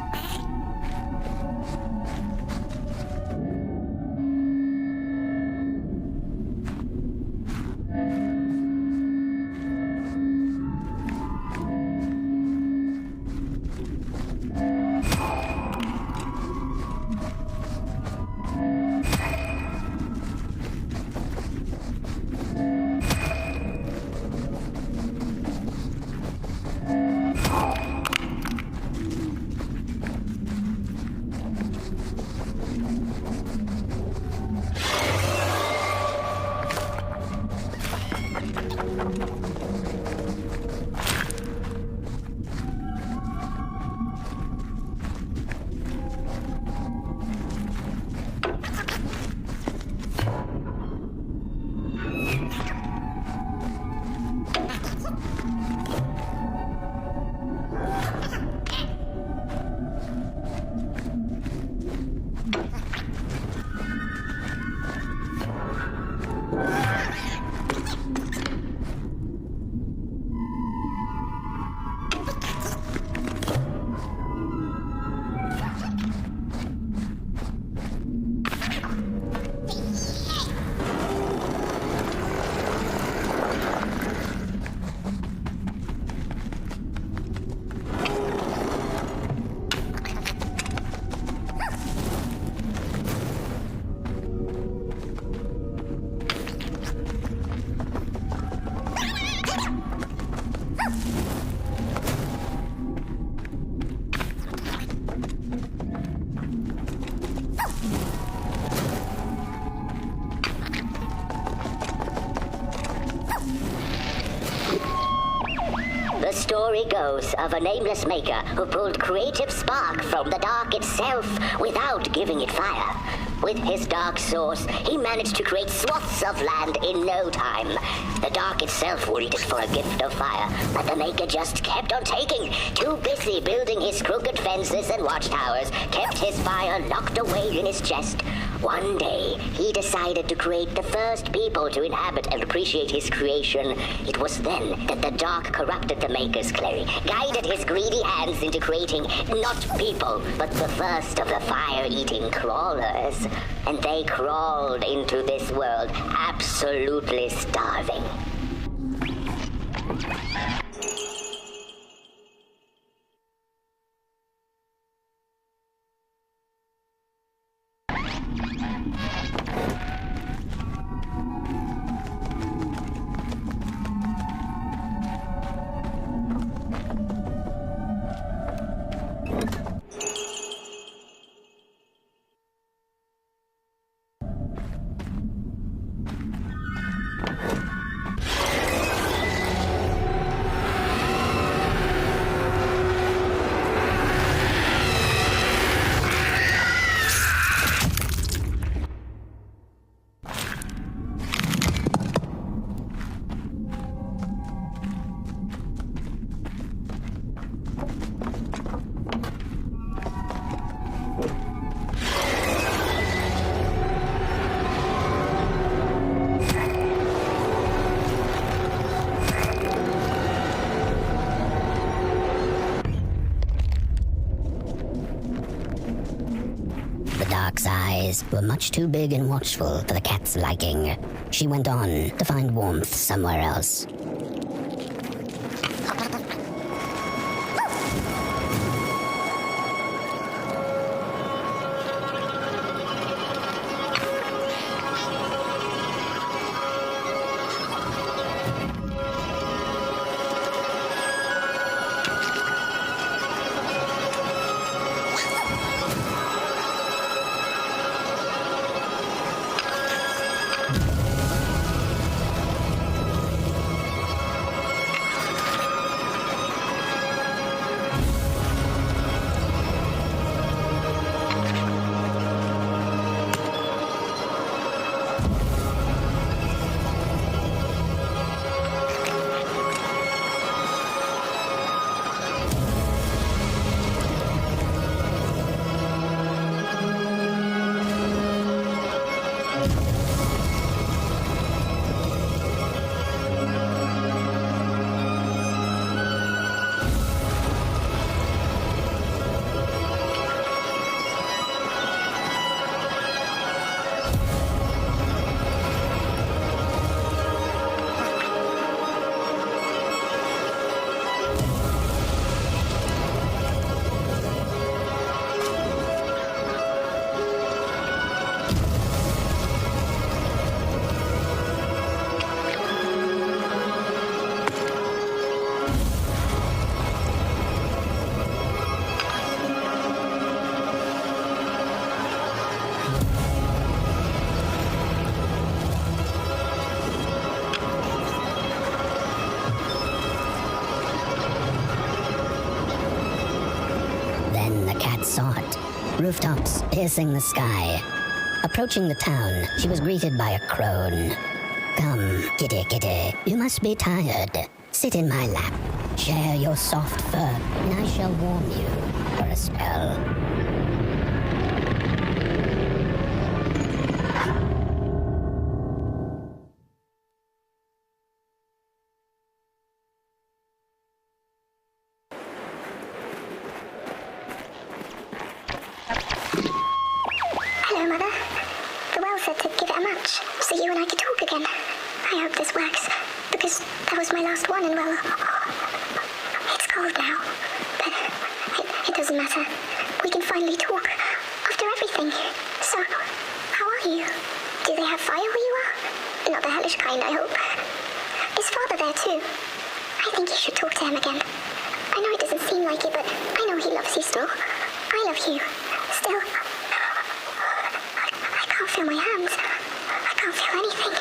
The story goes of a nameless maker who pulled creative spark from the dark itself without giving it fire. With his dark source, he managed to create swaths of land in no time. The dark itself waited for a gift of fire, but the maker just kept on taking. Too busy building his crooked fences and watchtowers, kept his fire locked away in his chest. One day, he decided to create the first people to inhabit and appreciate his creation. It was then that the dark corrupted the maker's clay, guided his greedy hands into creating not people, but the first of the fire-eating crawlers. And they crawled into this world absolutely starving. Dark's eyes were much too big and watchful for the cat's liking. She went on to find warmth somewhere else. cat sought. Rooftops hissing the sky. Approaching the town, she was greeted by a crone. Come, kitty, kitty, you must be tired. Sit in my lap, share your soft fur, and I shall warm you for a spell. Hello, Mother. The well said to give it a match, so you and I could talk again. I hope this works, because that was my last one, and well, it's cold now. But it doesn't matter. We can finally talk after everything. So, how are you? Do they have fire where you are? Not the hellish kind, I hope. Is Father there too? I think you should talk to him again. I know it doesn't seem like it, but I know he loves you still. I love you. Still. I can't feel my hands. I can't feel anything.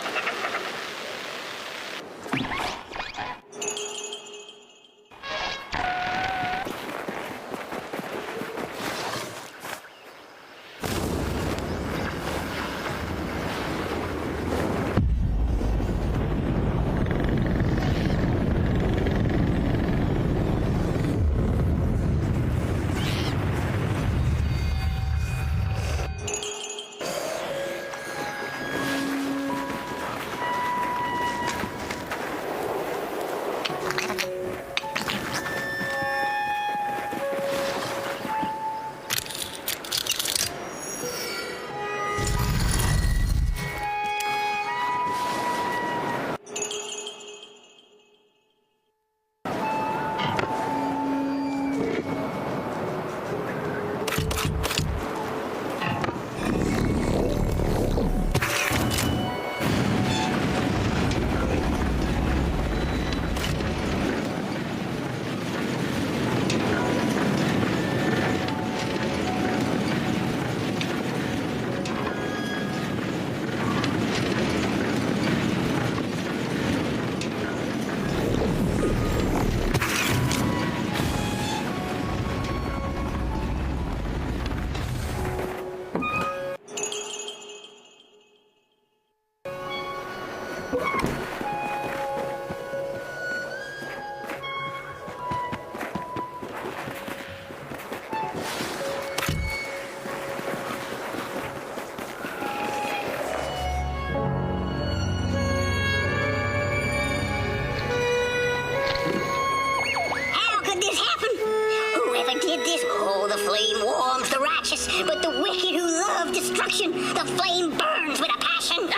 But the wicked who love destruction, the flame burns with a passion.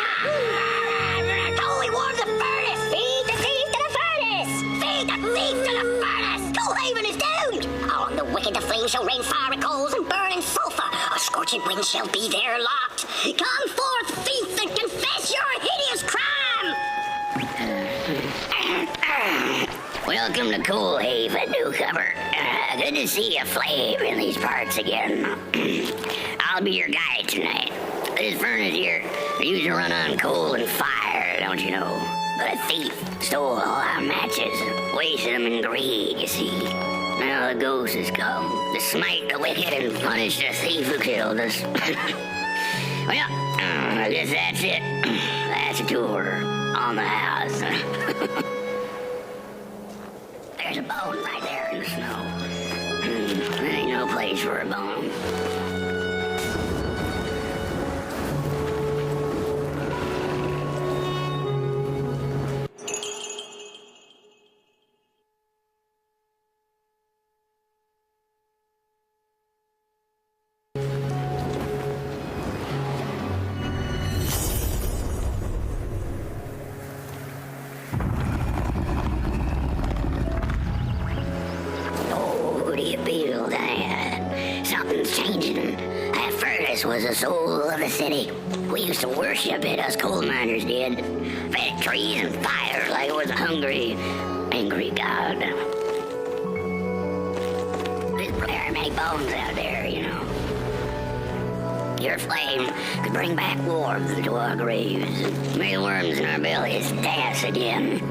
Holy war of the furnace! Feed the thief to the furnace! Feed the thief to the furnace! Coalhaven is doomed! On the wicked the flame shall rain fiery coals and burning sulfur. A scorching wind shall be there locked. Come forth, thief, and confess your hideous crime! Welcome to Coalhaven, newcomer. Good to see a flame in these parts again. I'll be your guide tonight. This furnace here used to run on coal and fire, don't you know? But a thief stole all our matches, wasted them in greed, you see. Now the ghost has come to smite the wicked and punish the thief who killed us. Well, I guess that's it. That's a tour on the house. There's a bone right there in the snow. There ain't no place for a bone. Something's changing. That furnace was the soul of the city. We used to worship it, us coal miners did. Fed trees and fires like it was a hungry, angry god. There's very many bones out there, you know. Your flame could bring back warmth to our graves and make worms in our bellies dance again.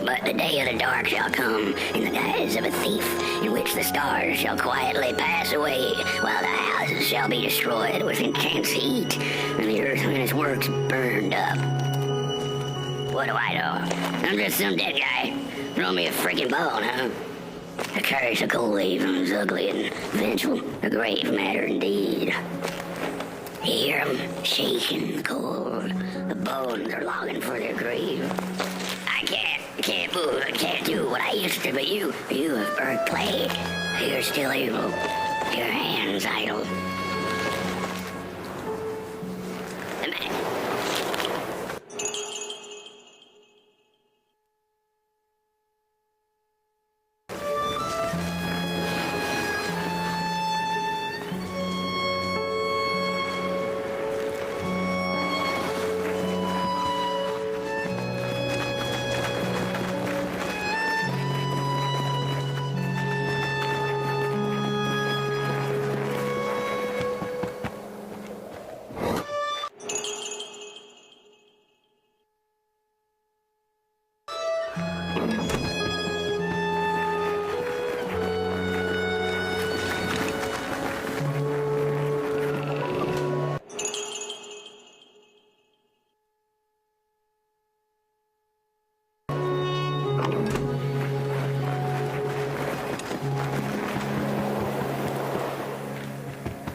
But The day of the dark shall come in the guise of a thief, in which the stars shall quietly pass away, while the houses shall be destroyed with intense heat, and the earth and its works burned up. What do I know? I'm just some dead guy. Throw me a freaking bone, huh? A curse of cold leaves ugly and vengeful, a grave matter indeed. Hear 'em shaking cold. The bones are longing for their grave. I can't move, I can't do what I used to, but you have burnt clay. You're still able. Your hands idle. The man.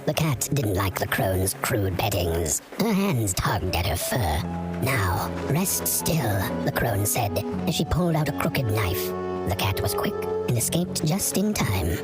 The cat didn't like the crone's crude pettings. Her hands tugged at her fur. Now, rest still, the crone said, as she pulled out a crooked knife. The cat was quick and escaped just in time.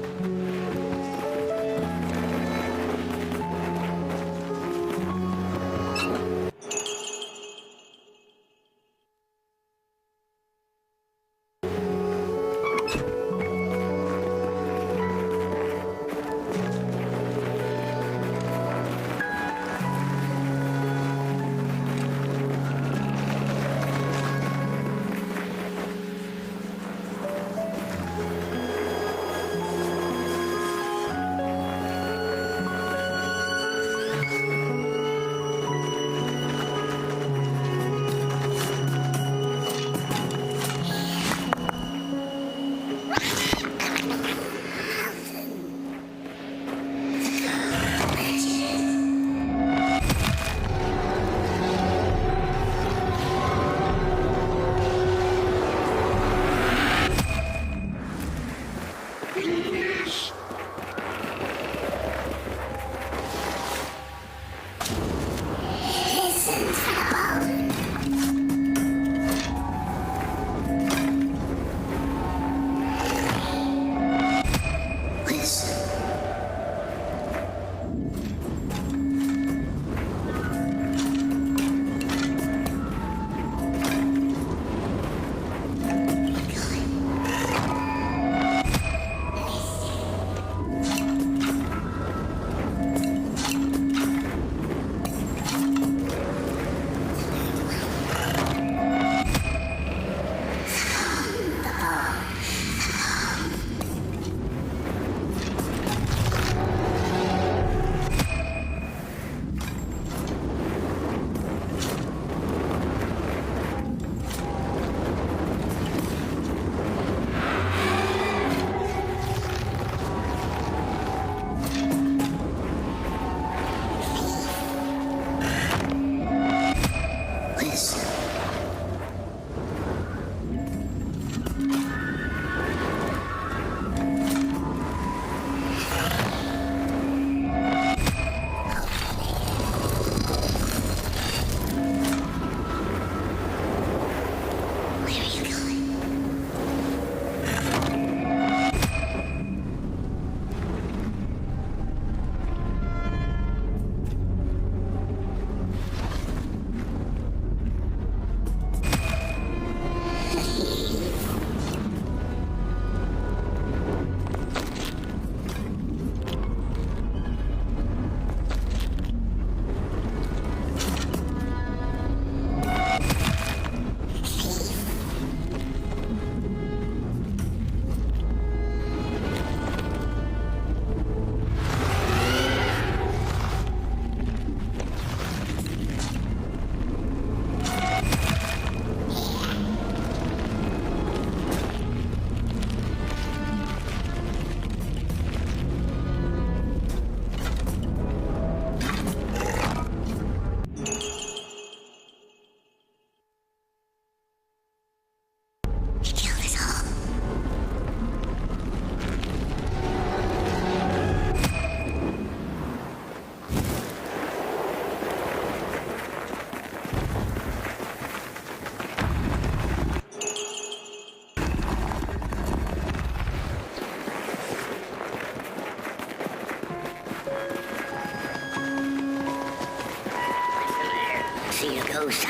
closer.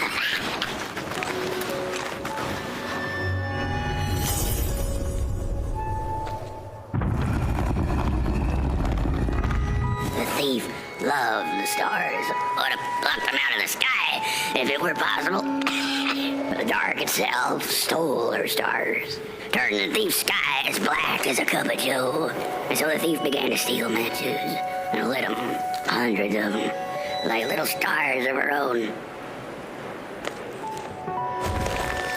The thief loved the stars. Would have plucked them out of the sky if it were possible. But the dark itself stole her stars, turned the thief's sky as black as a cup of joe. And so the thief began to steal matches and lit them, hundreds of them, like little stars of her own.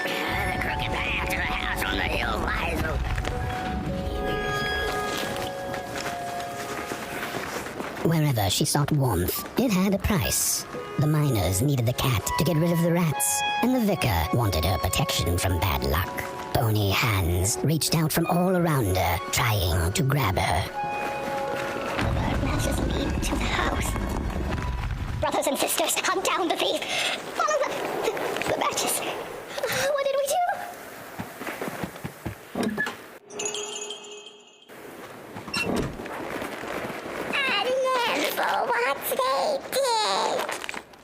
The crooked path to the house on the hill lies open. Wherever she sought warmth, it had a price. The miners needed the cat to get rid of the rats, and the vicar wanted her protection from bad luck. Bony hands reached out from all around her, trying to grab her. The matches lead to the house. Brothers and sisters, hunt down the thief. Follow the matches. What did we do? And then for what they did.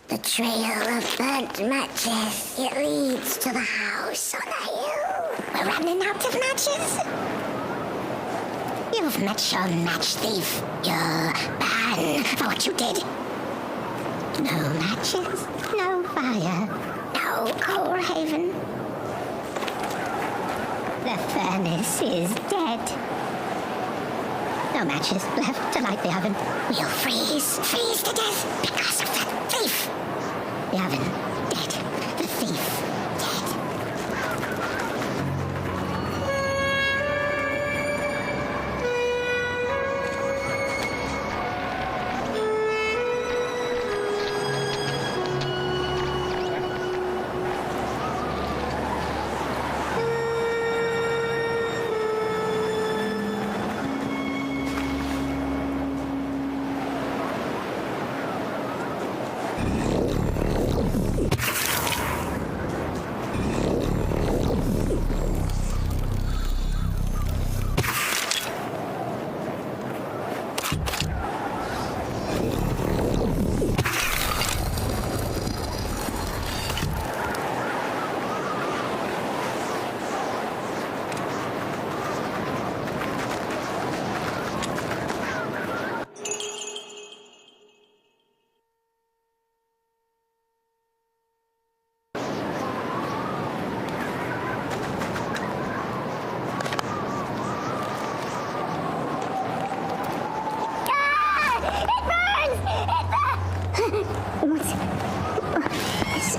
The trail of burnt matches. It leads to the house on the hill. We're running out of matches. You've met your match thief. You're banned for what you did. No matches, no fire, no Coalhaven. The furnace is dead. No matches left to light the oven. We'll freeze to death because of that thief. The oven dead, the thief dead.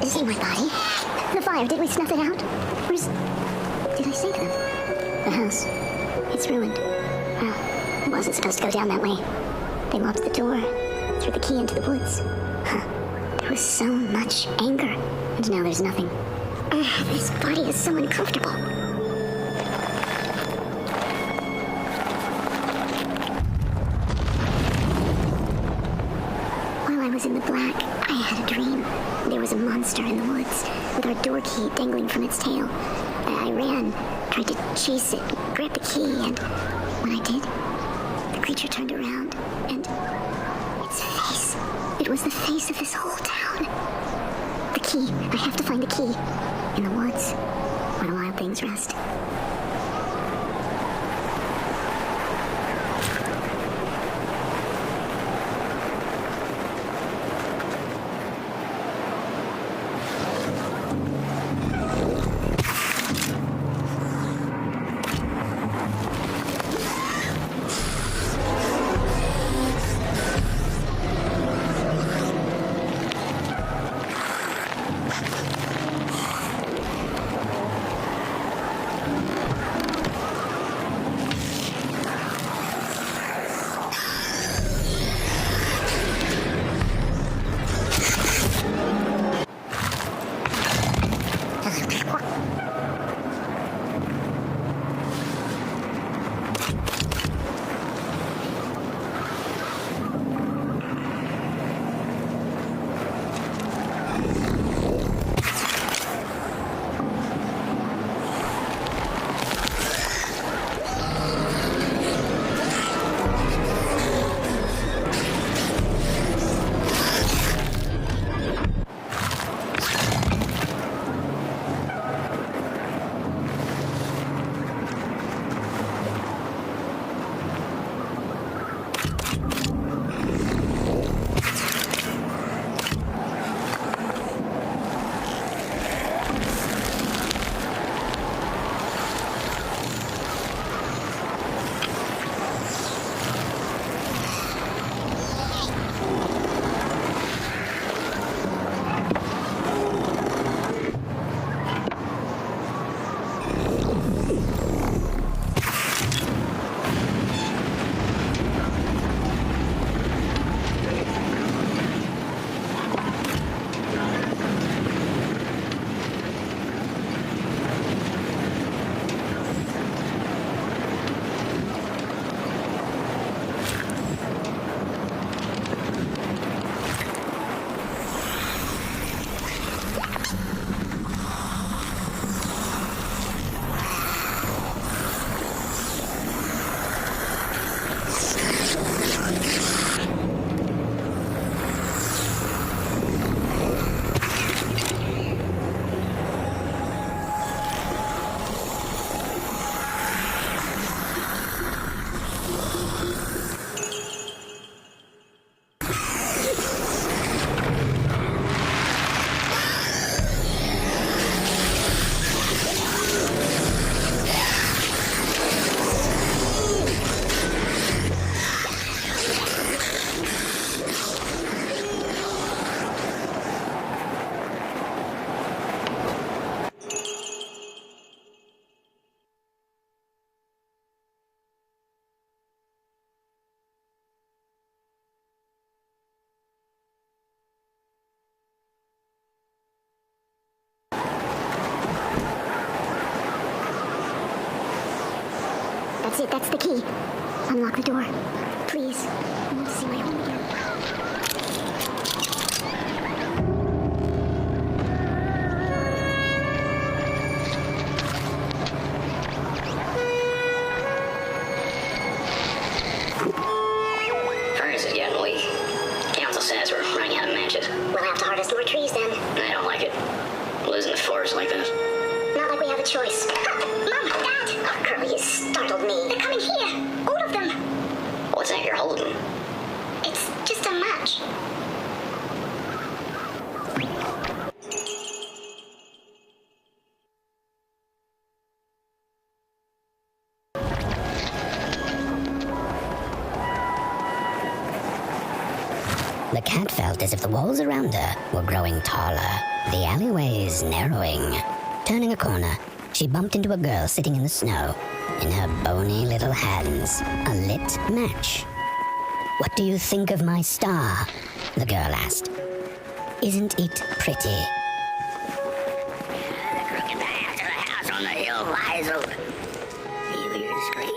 Is he my body? The fire, did we snuff it out? Where's... Did I sink them? The house. It's ruined. Well, it wasn't supposed to go down that way. They locked the door, threw the key into the woods. There was so much anger, and now there's nothing. This body is so uncomfortable. While I was in the black, I had a dream. There was a monster in the woods, with our door key dangling from its tail. I ran, tried to chase it, grab the key, and when I did, the creature turned around, and its face. It was the face of this whole town. The key. I have to find the key. In the woods, where the wild things rest. That's it. That's the key. Unlock the door. Please. I want to see my home again. Furnace is getting weak. Council says we're running out of matches. We'll have to harvest more trees then. I don't like it. Losing the forest like this. Not like we have a choice. Mom, Dad! Oh, girl, you startled me. They're coming here. All of them. What's that you're holding? It's just a match. The cat felt as if the walls around her were growing taller, the alleyways narrowing. Turning a corner, she bumped into a girl sitting in the snow. In her bony little hands, a lit match. "What do you think of my star?" the girl asked. "Isn't it pretty?" The crooked path to the house on the hill lies open. You hear the scream?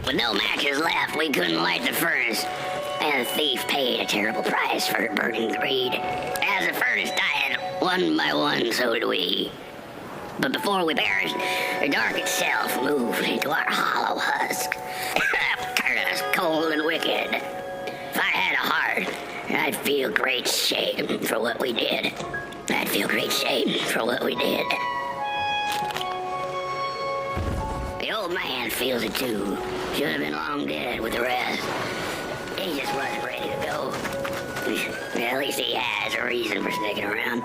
With no matches left, we couldn't light the furnace. And the thief paid a terrible price for her burning greed. As the furnace died, one by one, so did we. But before we perished, the dark itself moved into our hollow husk. Turned us cold and wicked. If I had a heart, I'd feel great shame for what we did. I'd feel great shame for what we did. The old man feels it too. Should have been long dead with the rest. He just wasn't ready to go. At least he has a reason for sticking around.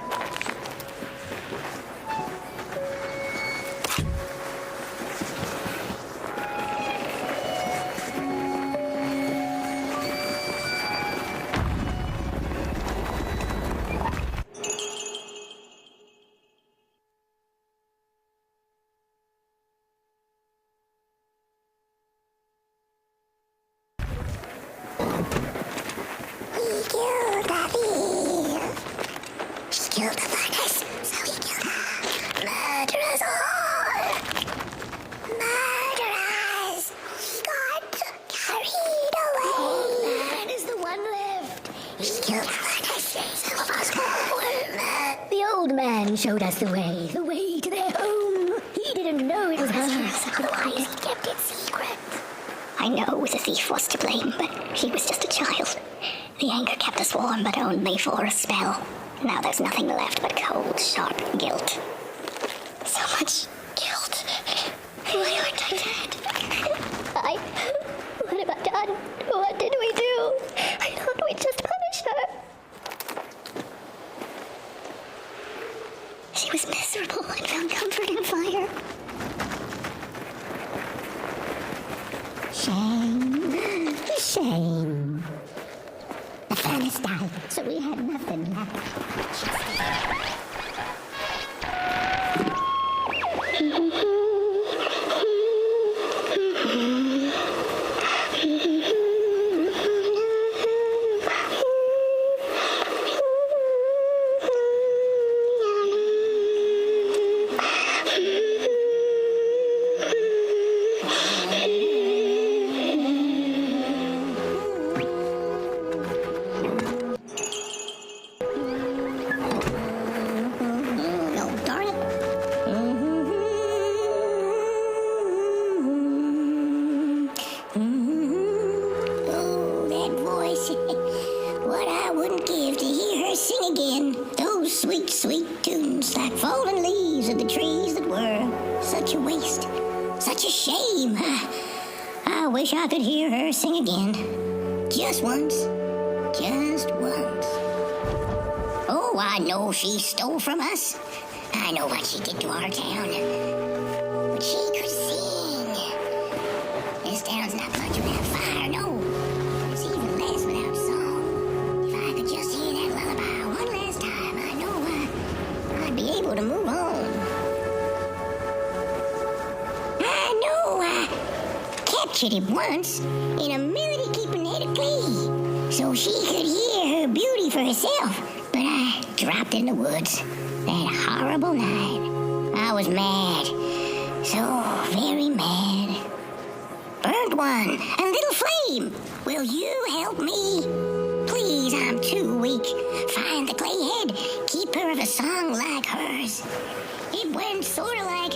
Killed the furnace, so he killed her. Murderers all! Murderers! He got carried away. Man is the one left. He killed the furnace, so of us all. The old man showed us the way to their home. He didn't know it was hers. Otherwise, he kept it secret. I know the thief was to blame, but she was just a child. The anger kept us warm, but only for a spell. Now there's nothing left but cold, sharp guilt. So much guilt. Why aren't I dead? What have I done? What did we do? I thought we just punished her. She was miserable and found comfort in fire. Shame. Shame. The furnace died, so we had nothing left. What I wouldn't give to hear her sing again. Those sweet, sweet tunes like fallen leaves of the trees that were. Such a waste. Such a shame. I wish I could hear her sing again. Just once. Just once. Oh, I know she stole from us. I know what she did to our town. But she could sing. This town's not much without fire, no. It's even less without song. If I could just hear that lullaby one last time, I know I'd be able to move on. I know I captured it once in a melody-keeping head of clay, so she could hear her beauty for herself, but I dropped in the woods that horrible night. I was mad, so very mad. Burnt One and Little Flame, will you help me? Please, I'm too weak. Find the clay head, keep her of a song like hers. It went sorta like...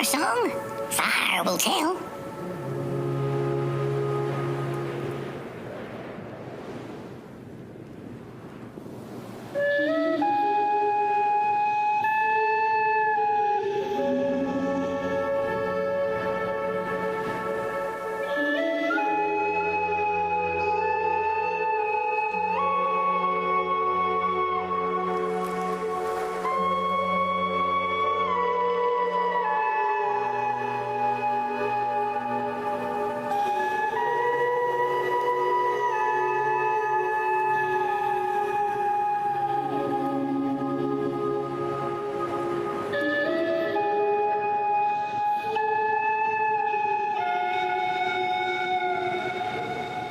song? Fire will tell.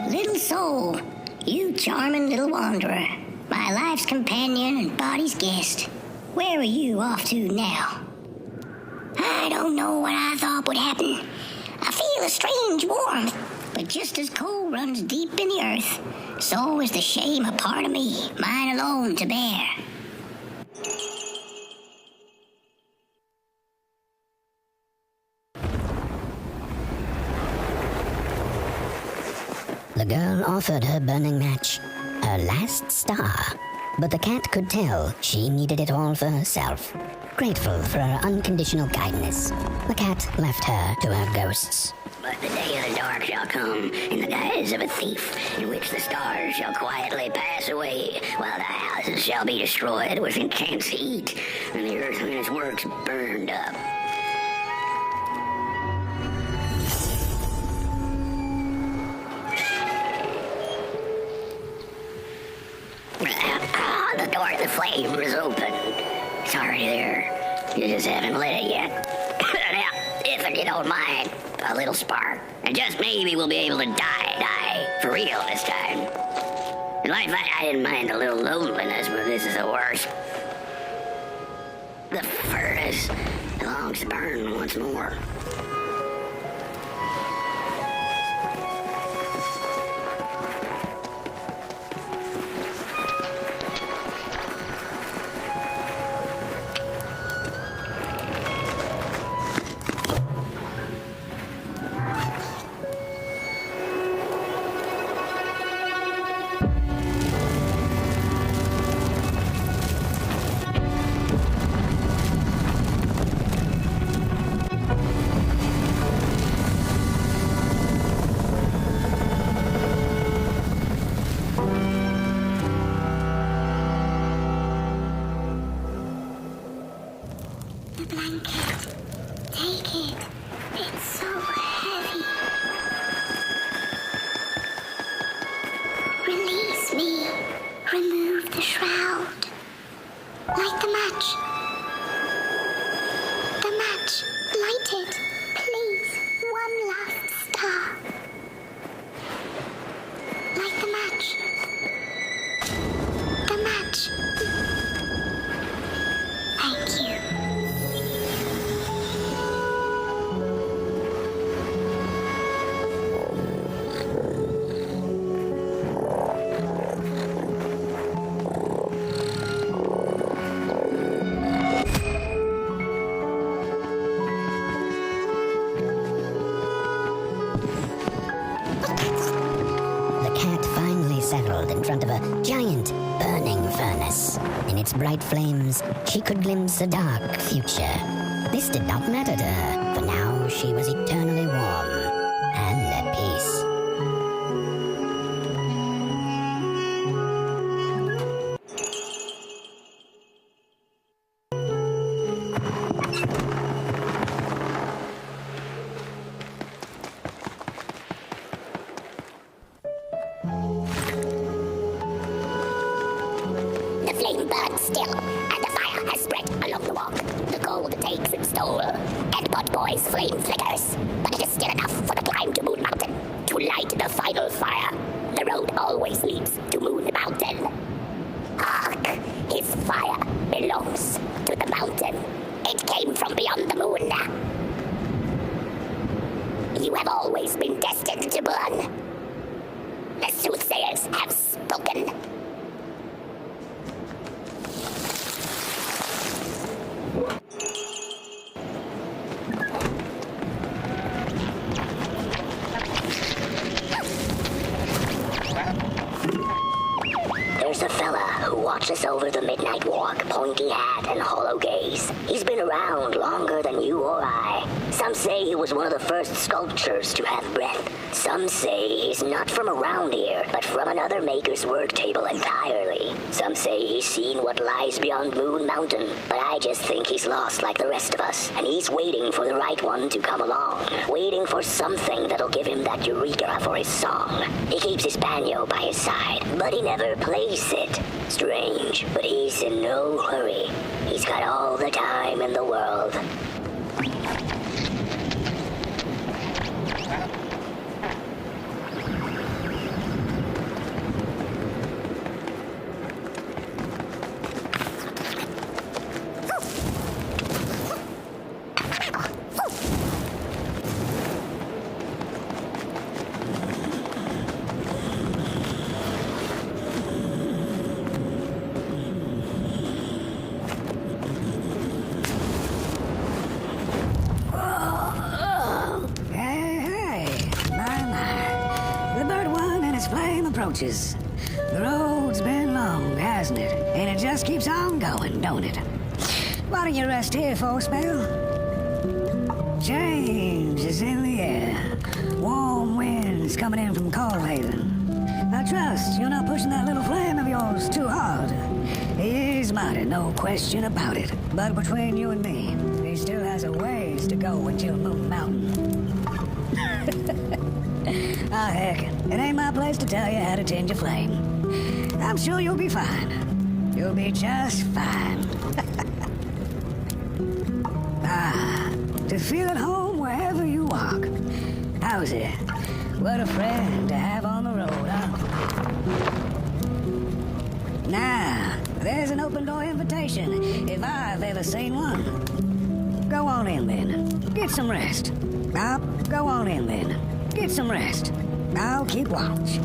Little soul, you charming little wanderer, my life's companion and body's guest. Where are you off to now? I don't know what I thought would happen. I feel a strange warmth, But just as coal runs deep in the earth, so is the shame a part of me, mine alone to bear. The girl offered her burning match, her last star, but the cat could tell she needed it all for herself. Grateful for her unconditional kindness, the cat left her to her ghosts. But the day of the dark shall come in the guise of a thief, in which the stars shall quietly pass away, while the houses shall be destroyed with intense heat, and the earth and its works burned up. The door to the flame is open. Sorry there. You just haven't lit it yet. Now, if you don't mind, a little spark. And just maybe we'll be able to die for real this time. In life, I didn't mind a little loneliness, but this is the worst. The furnace longs to burn once more. The blanket. Take it. It's so heavy. Release me. Remove the shroud. Light the match. The match. Light it. Please. One last star. Light the match. The match. Thank you. Settled in front of a giant burning furnace. In its bright flames, she could glimpse a dark future. This did not matter to her, for now she was eternally warm and at peace. Burns still, and the fire has spread along the walk. The gold takes its toll, and Pot Boy's flame flickers. But it is still enough for the climb to Moon Mountain, to light the final fire. The road always leads to Moon Mountain. Hark! His fire belongs to the mountain. It came from beyond the moon. You have always been destined to burn. The soothsayers have spoken. There's a fella who watches over the midnight walk, pointy hat and hollow gaze. He's been around longer than you or I. Some say he was one of the first sculptors to have breath. Some say he's not from around here, but from another maker's work table entirely. Some say he's seen what lies beyond Moon Mountain, but I just think he's lost like the rest of us, and he's waiting for the right one to come along, waiting for something that'll give him that eureka for his song. He keeps his banjo by his side, but he never plays it. Strange, but he's in no hurry. He's got all the time in the world. approaches. The road's been long, hasn't it? And it just keeps on going, don't it? Why don't you rest here for a spell? Change is in the air. Warm winds coming in from Coalhaven. I trust you're not pushing that little flame of yours too hard. He is mighty, no question about it. But between you and me, he still has a ways to go until Moon Mountain. Ah, heck, it ain't my place to tell you how to tend your flame. I'm sure you'll be fine. You'll be just fine. Ah, to feel at home wherever you walk. How's it? What a friend to have on the road, huh? Now, there's an open door invitation, if I've ever seen one. Go on in then. Get some rest. Go on in then. Get some rest. I'll keep watch.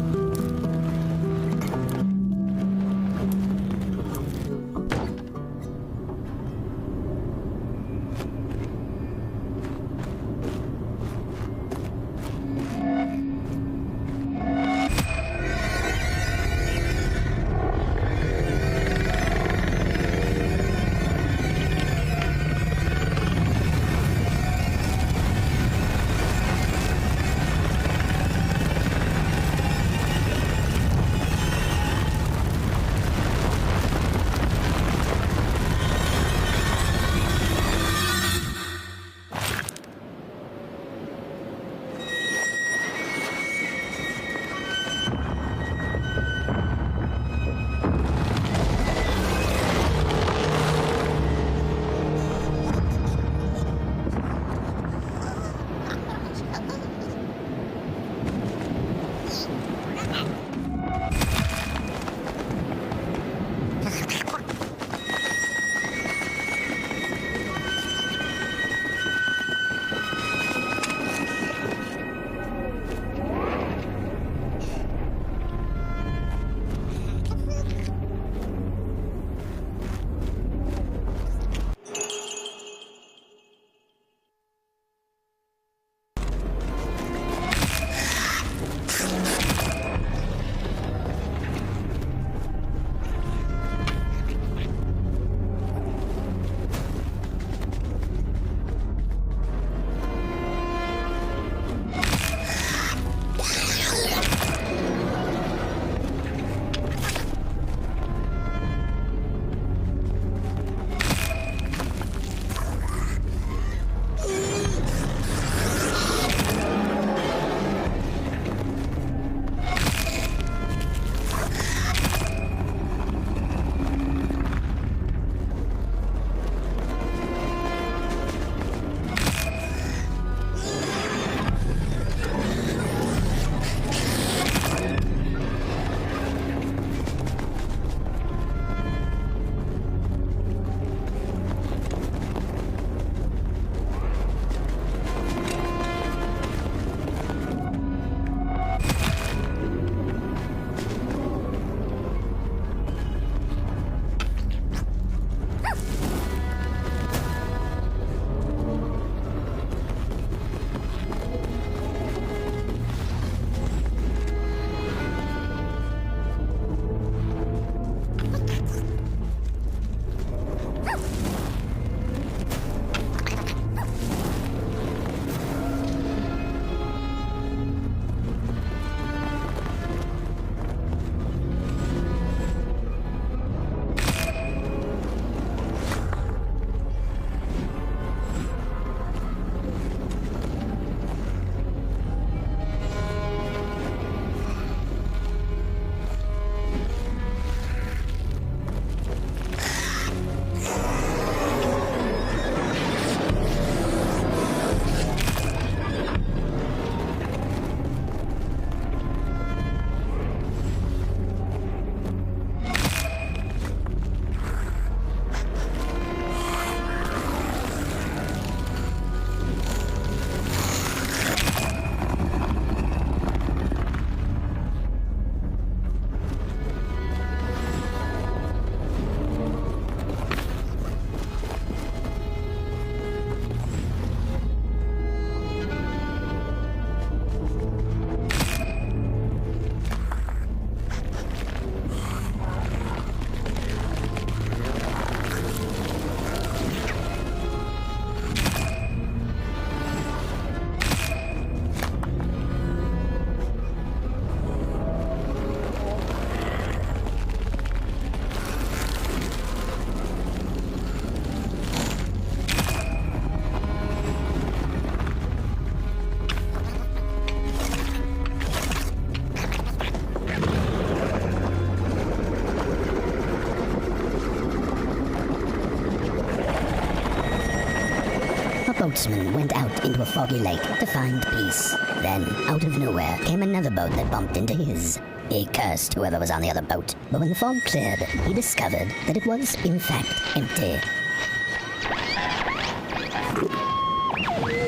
boatsman went out into a foggy lake to find peace. Then, out of nowhere, came another boat that bumped into his. He cursed whoever was on the other boat, but when the fog cleared, he discovered that it was, in fact, empty.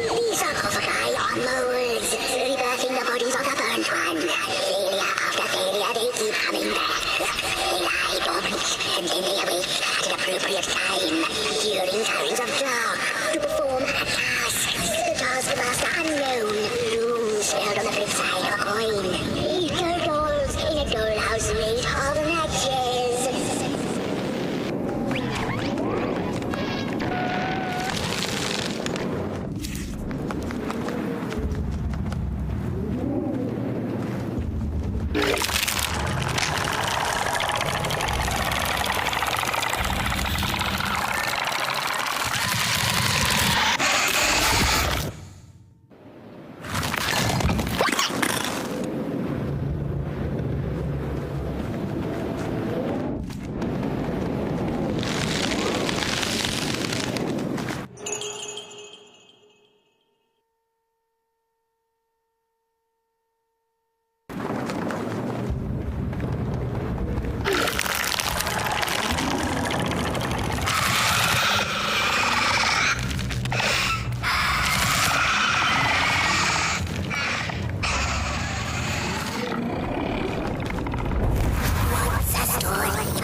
These are of a guy on the woods, rebirthing the bodies of the burnt one. Failure after failure, they keep coming back. They lie dormant, and then they awake at an appropriate time, during times of dark, to perform a task. The taskmaster unknown, rooms held on the flip side of a coin. Little dolls in a dollhouse made of matches.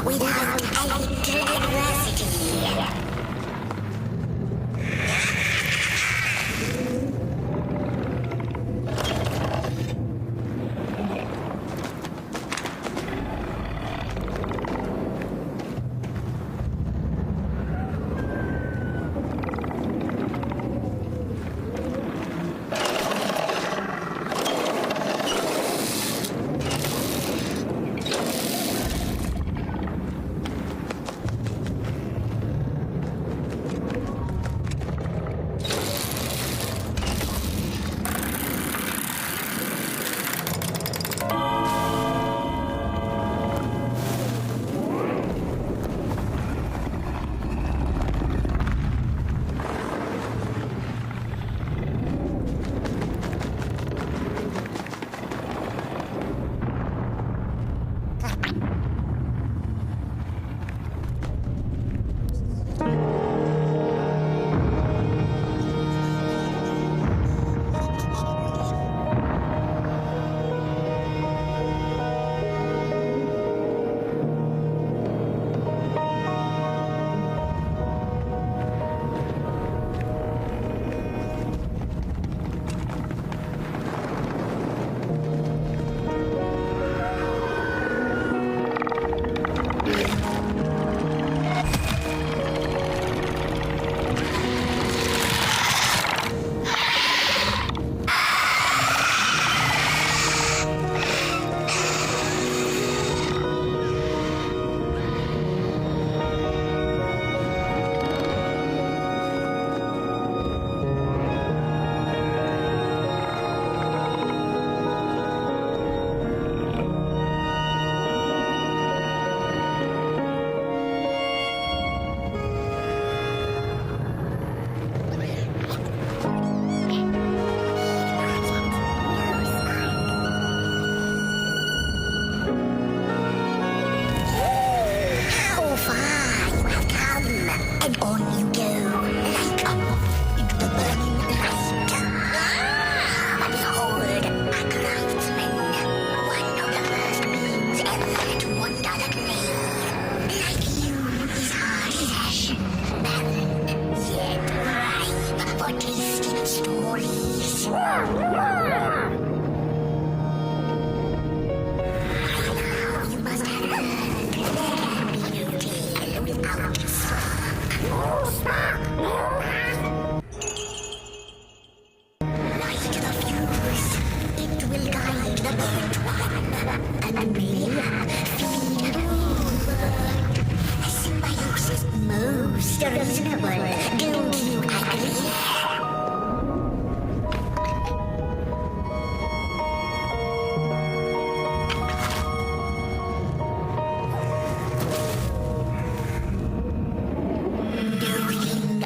Without electric adversity.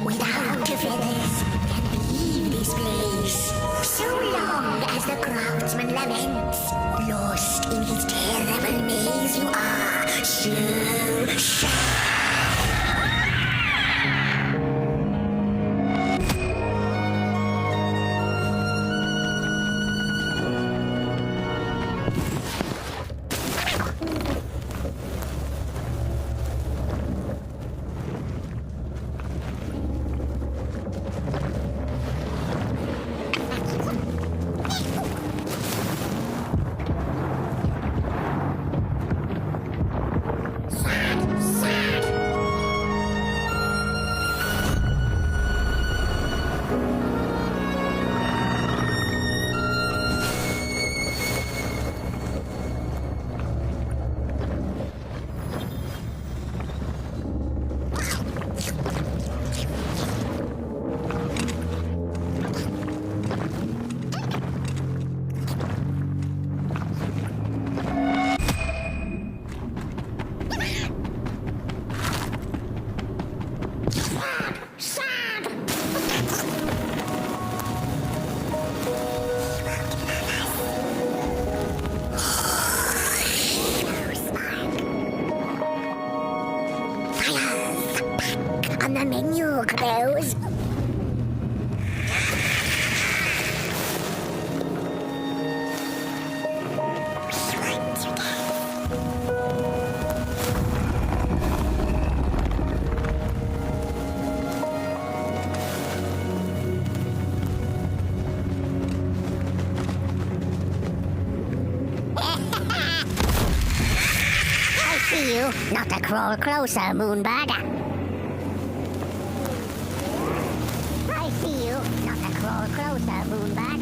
Without feathers can be the craftsman laments. Lost in his terrible maze you are. So on the menu, Caboose. I see you. Not to crawl closer, Moonbird. I see you. Not to crawl closer, Moonbird.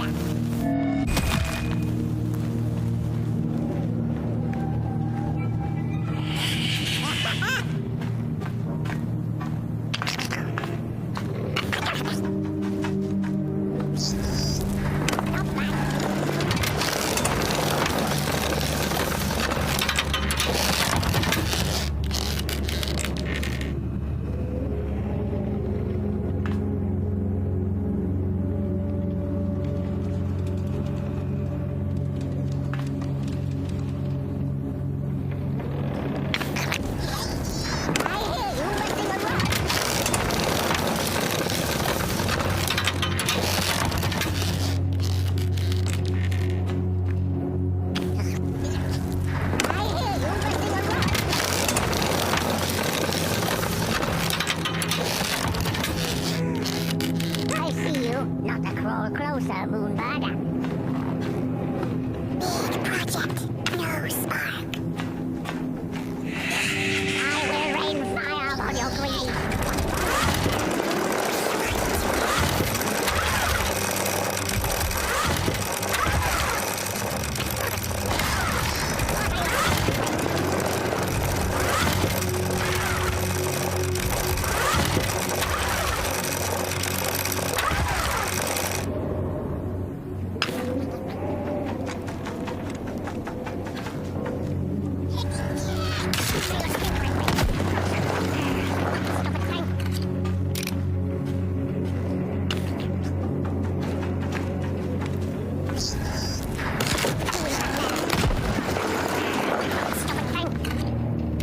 Not to crawl closer, Moonbird. Big project, no spark. I will rain fire on your grave.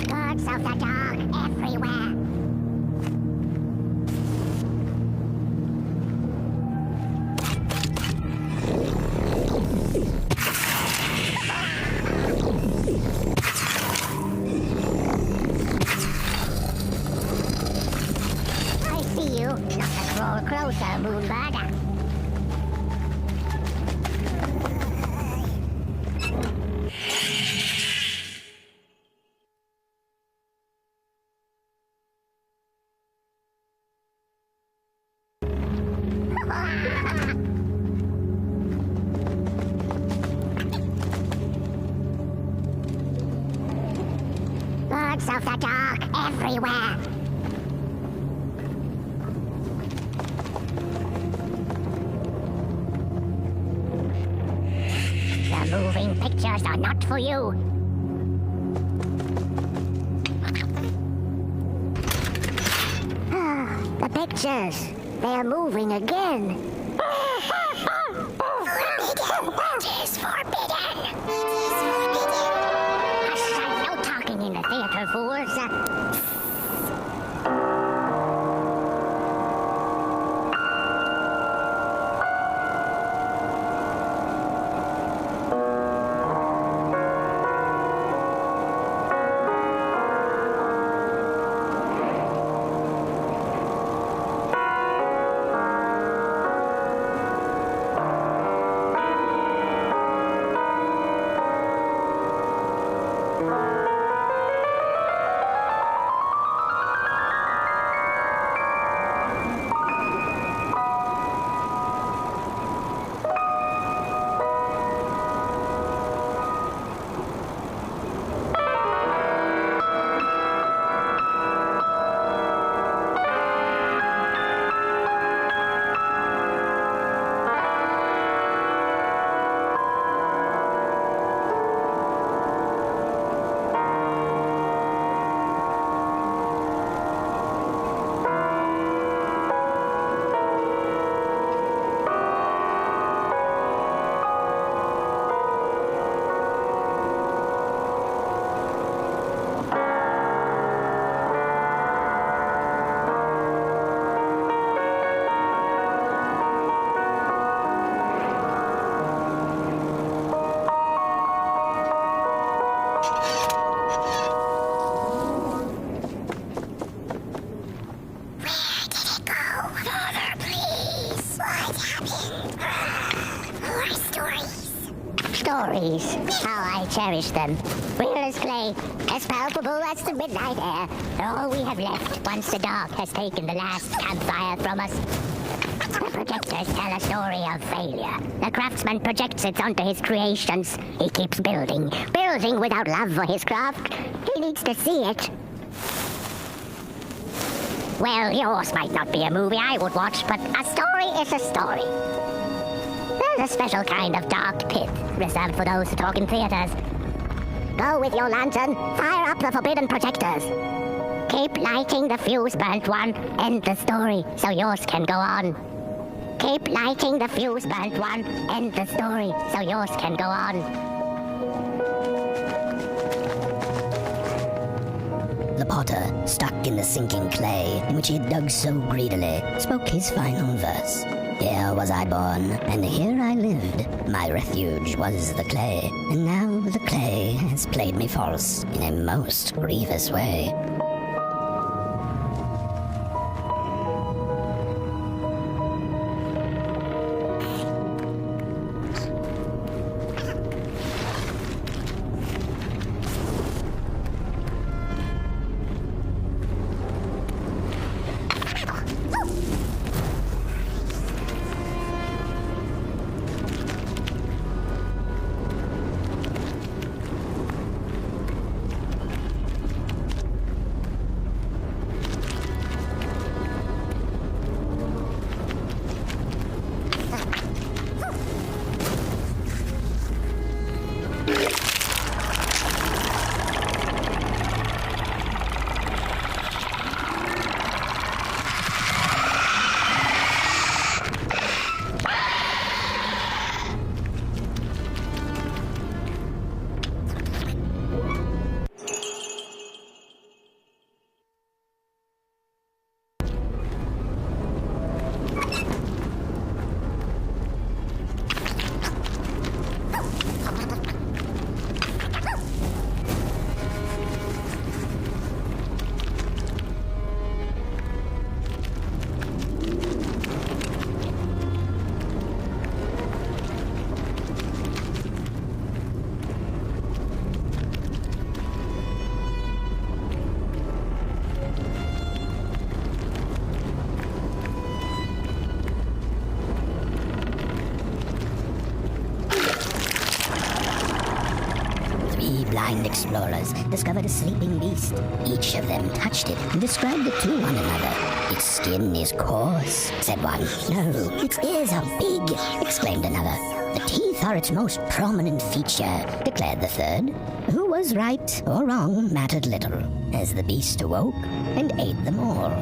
Birds of the dark everywhere. I see you. Not to crawl closer, Moonbird. Birds of the dark everywhere. The moving pictures are not for you. The pictures, they are moving again. stories. How I cherish them. Real as clay, as palpable as the midnight air. They're all we have left once the dark has taken the last campfire from us. The projectors tell a story of failure. The craftsman projects it onto his creations. He keeps building, building without love for his craft. He needs to see it. Well, yours might not be a movie I would watch, but a story is a story. There's a special kind of dark pit reserved for those who talk in theaters. Go with your lantern, fire up the forbidden projectors. Keep lighting the fuse, burnt one. End the story so yours can go on. Keep lighting the fuse, burnt one. End the story so yours can go on. The potter, stuck in the sinking clay in which he had dug so greedily, spoke his final verse. Here was I born, and here I lived. My refuge was the clay, and now the clay has played me false in a most grievous way. Blind explorers discovered a sleeping beast. Each of them touched it and described it to one another. Its skin is coarse, said one. No, its ears are big, exclaimed another. The teeth are its most prominent feature, declared the third. Who was right or wrong mattered little, as the beast awoke and ate them all.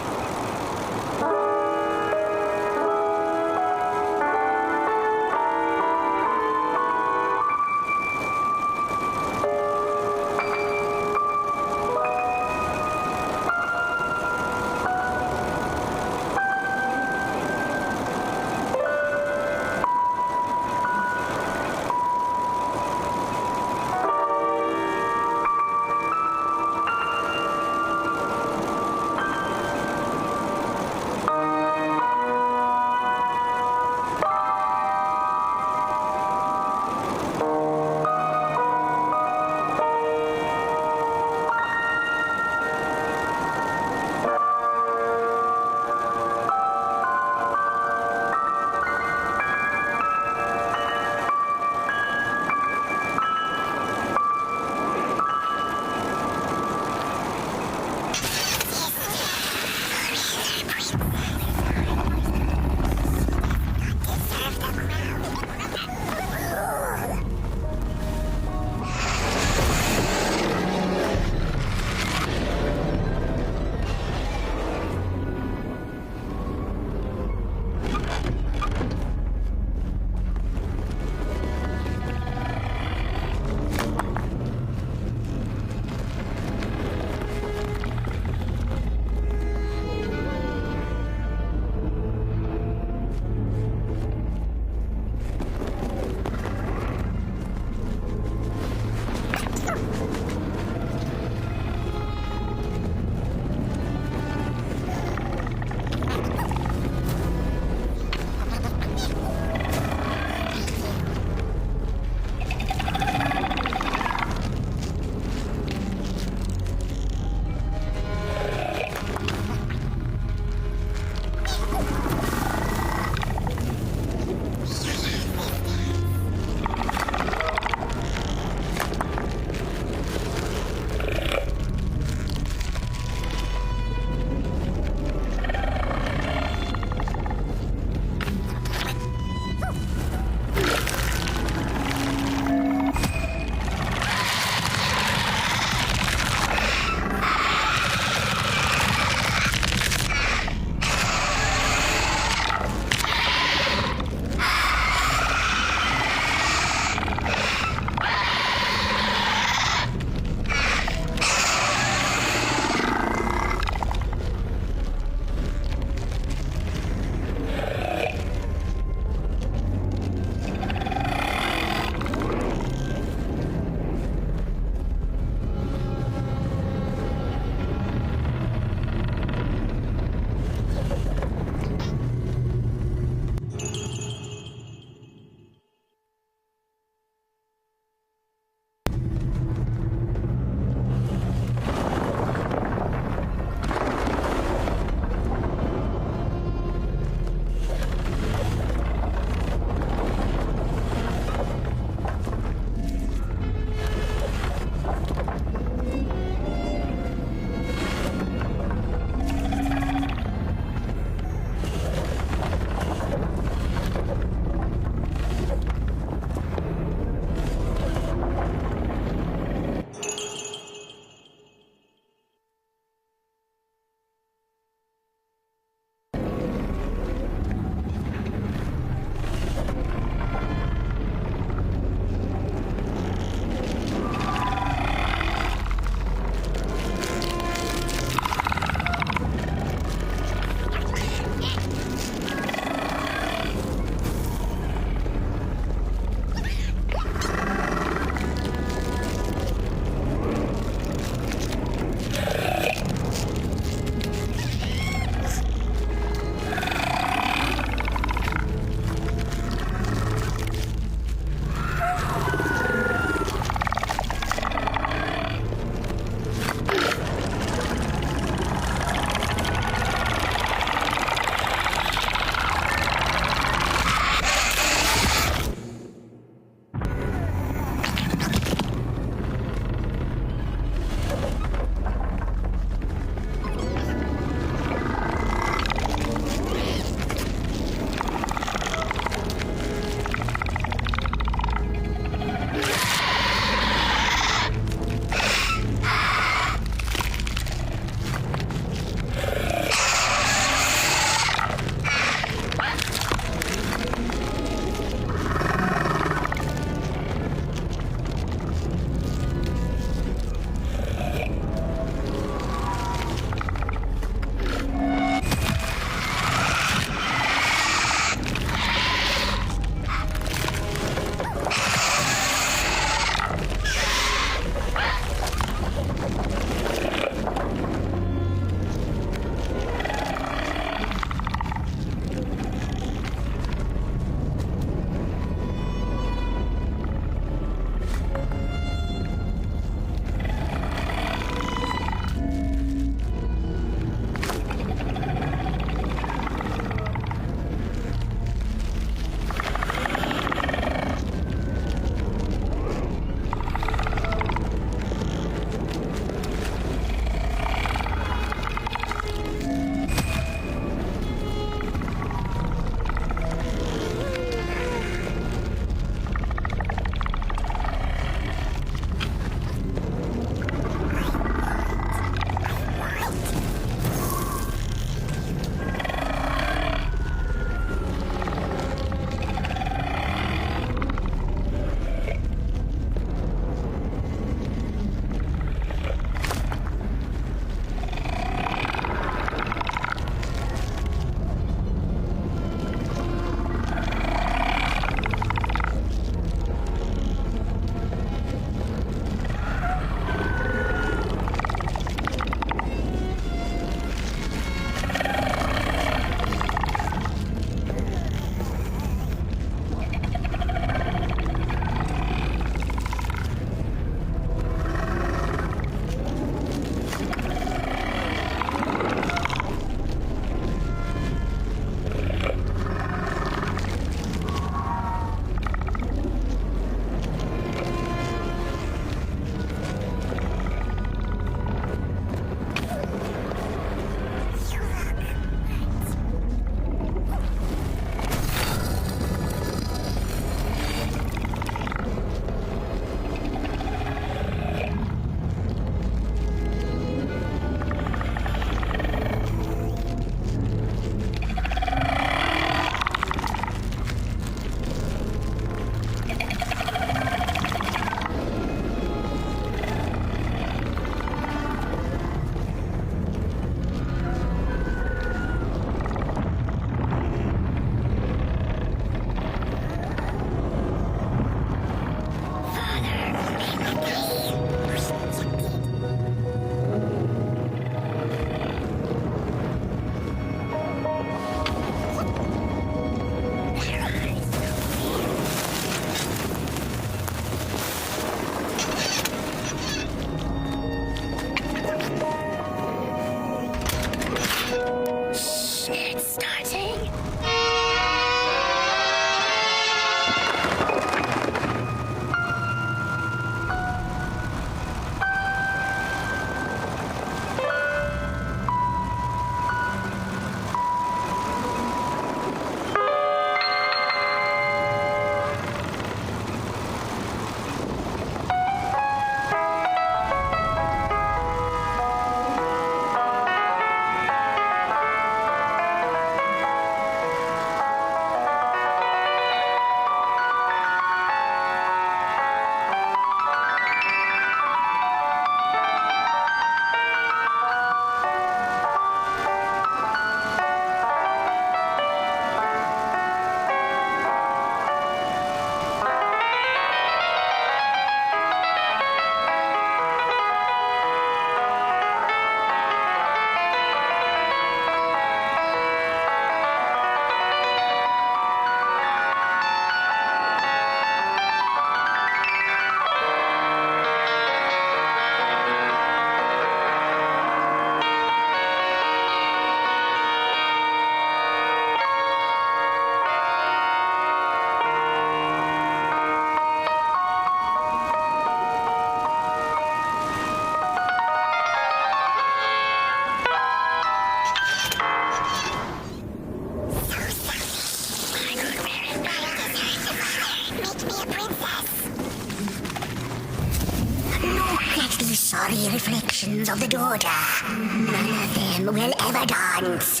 starry reflections of the daughter. None of them will ever dance,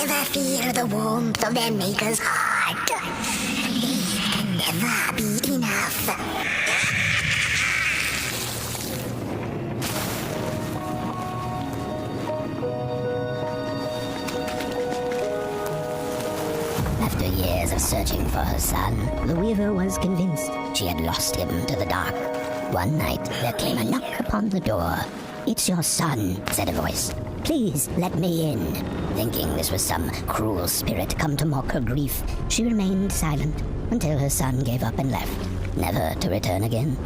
ever feel the warmth of their maker's heart. It can never be enough. After years of searching for her son, the weaver was convinced she had lost him to the dark. One night, there came a knock upon the door. "It's your son," said a voice. "Please, let me in." Thinking this was some cruel spirit come to mock her grief, she remained silent until her son gave up and left, never to return again.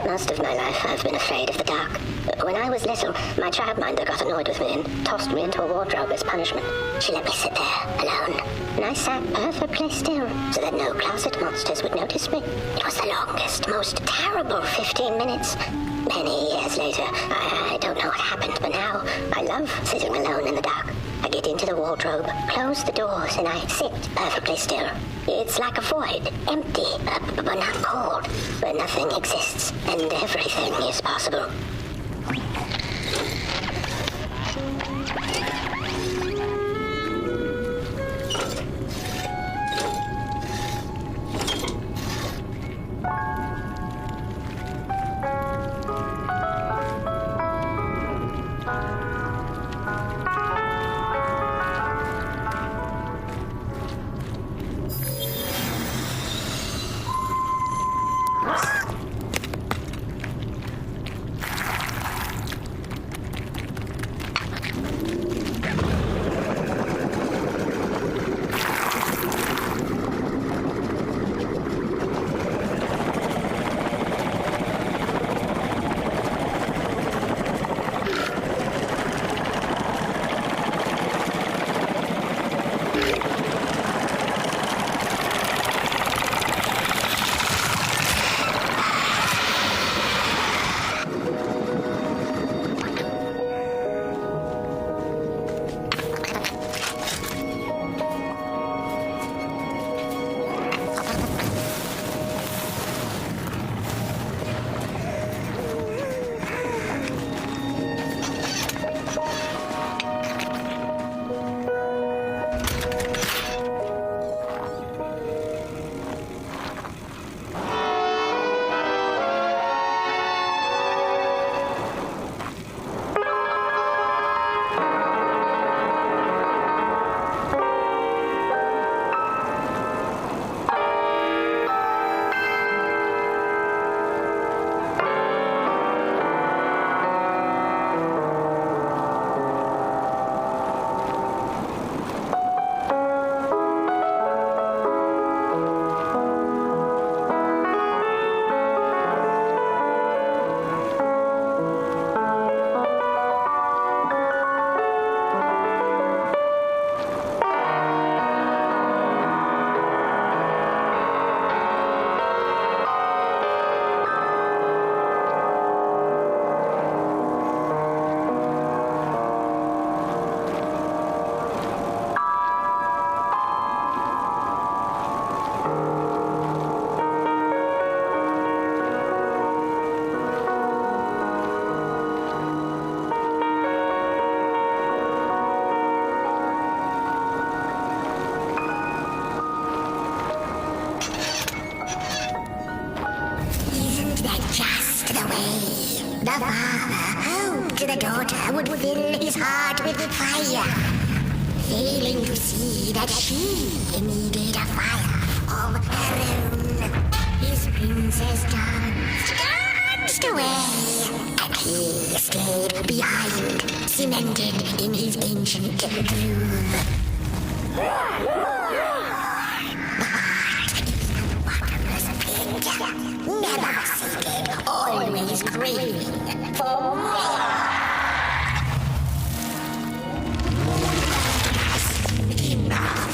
Most of my life, I've been afraid of the dark. When I was little, my childminder got annoyed with me and tossed me into a wardrobe as punishment. She let me sit there, alone, and I sat perfectly still so that no closet monsters would notice me. It was the longest, most terrible 15 minutes. Many years later, I don't know what happened, but now I love sitting alone in the dark. I get into the wardrobe, close the doors, and I sit perfectly still. It's like a void, empty, but not cold, where nothing exists and everything is possible. father hoped the daughter would fill his heart with fire, failing to see that she needed a fire of her own. His princess danced away, and he stayed behind, cemented in his ancient groove. Never seeking, always craving for more. Enough.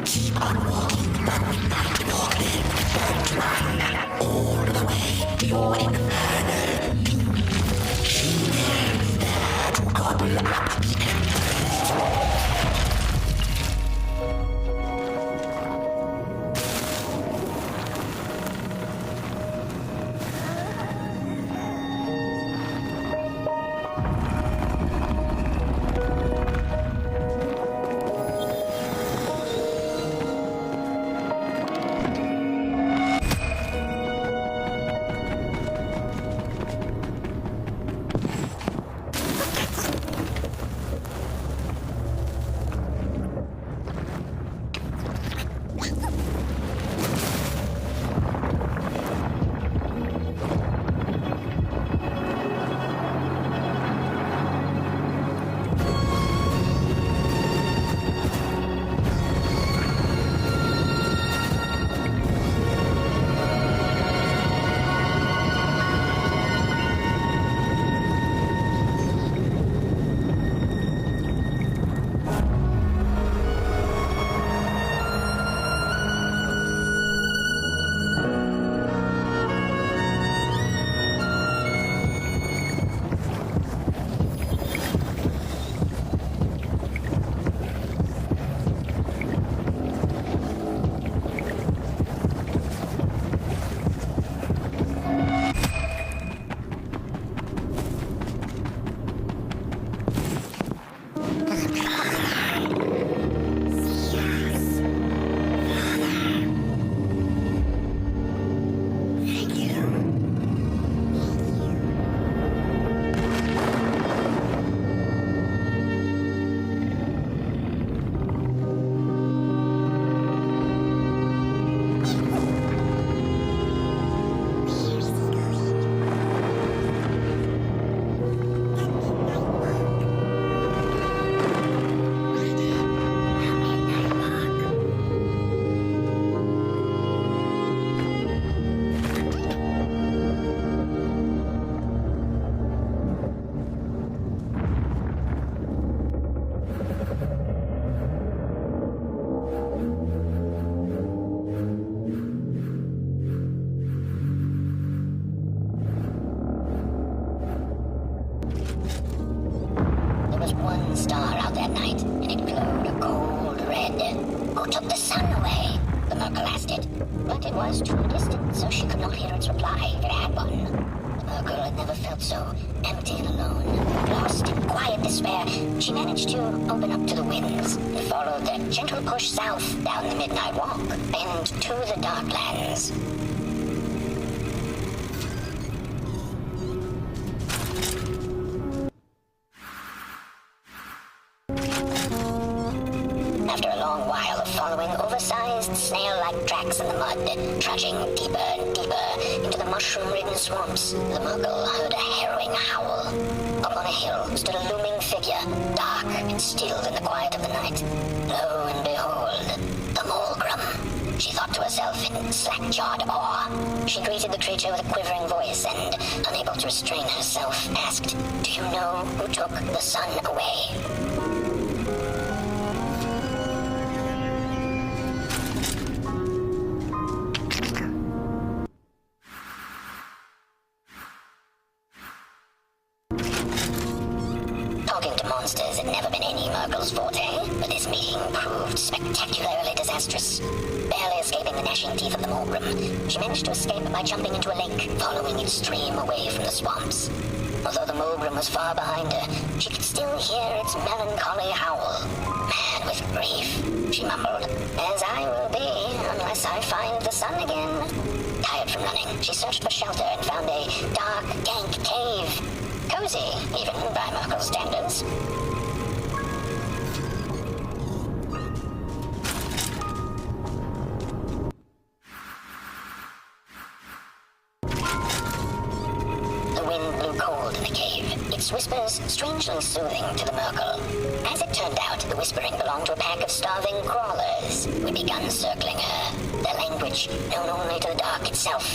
Keep on walking, but not walking. Don't run all the way to your infinite doom. She will be there to gobble up the emptiness. Star out that night, and it glowed a cold red. Who took the sun away? The Merkel asked it, but it was too distant, so she could not hear its reply if it had one. The Merkel had never felt so empty and alone. Lost in quiet despair, she managed to open up to the winds and followed their gentle push south down the midnight walk and to the Darklands. After a long while of following oversized snail-like tracks in the mud, trudging deeper and deeper into the mushroom-ridden swamps, the Merkel heard a harrowing howl. Up on a hill stood a looming figure, dark and stilled in the quiet of the night. Lo and behold, the Mulgrim, she thought to herself in slack-jawed awe. She greeted the creature with a quivering voice and, unable to restrain herself, asked, "Do you know who took the sun away?" Talking to monsters had never been any Merkel's forte, but this meeting proved spectacularly disastrous. Barely escaping the gnashing teeth of the Mulgrim, she managed to escape by jumping into a lake, following its stream away from the swamps. Although the Mulgrim was far behind her, she could still hear its melancholy howl. Mad with grief, she mumbled, "As I will be, unless I find the sun again." Tired from running, she searched for shelter and found a dark, dank cave. cozy, even by Merkel's standards. The wind blew cold in the cave, its whispers strangely soothing to the Merkel. As it turned out, the whispering belonged to a pack of starving crawlers who had begun circling her, their language known only to the dark itself.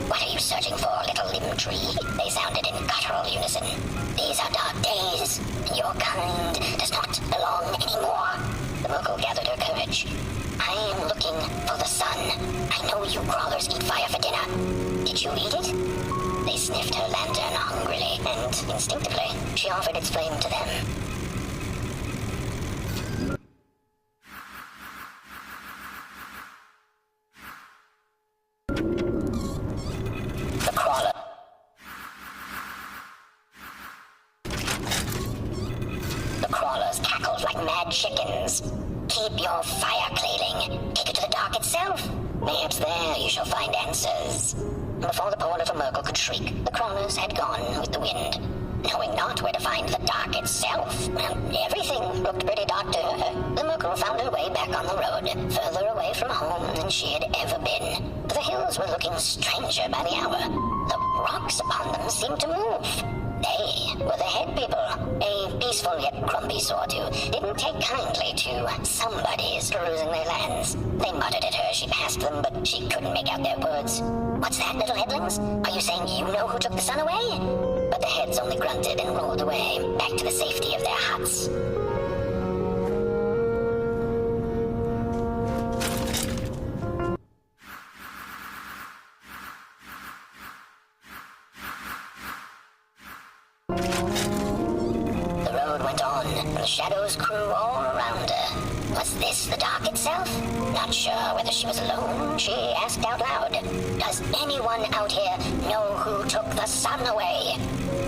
"What are you searching for, little limb tree?" they sounded in guttural unison. "These are dark days, and your kind does not belong anymore." The Merkel gathered her courage. "I am looking for the sun. I know you crawlers eat fire for dinner. Did you eat it?" They sniffed her lantern hungrily, and instinctively, she offered its flame to them. The crawlers cackled like mad chickens. "Keep your fire cleaning. Take it to the dark itself. Perhaps there you shall find answers." Before the poor little Merkel could shriek, the crawlers had gone with the wind. Knowing not where to find the dark itself, everything looked pretty dark to her. The Merkel found her way back on the road, further away from home than she had ever been. The hills were looking stranger by the hour. The rocks upon them seemed to move. They were the head people, a peaceful yet grumpy sort who didn't take kindly to somebody's perusing their lands. They muttered at her as she passed them, but she couldn't make out their words. "What's that, little headlings? Are you saying you know who took the sun away?" But the heads only grunted and rolled away, back to the safety of their huts. The shadows grew all around her. Was this the dark itself? Not sure whether she was alone, she asked out loud, "Does anyone out here know who took the sun away?"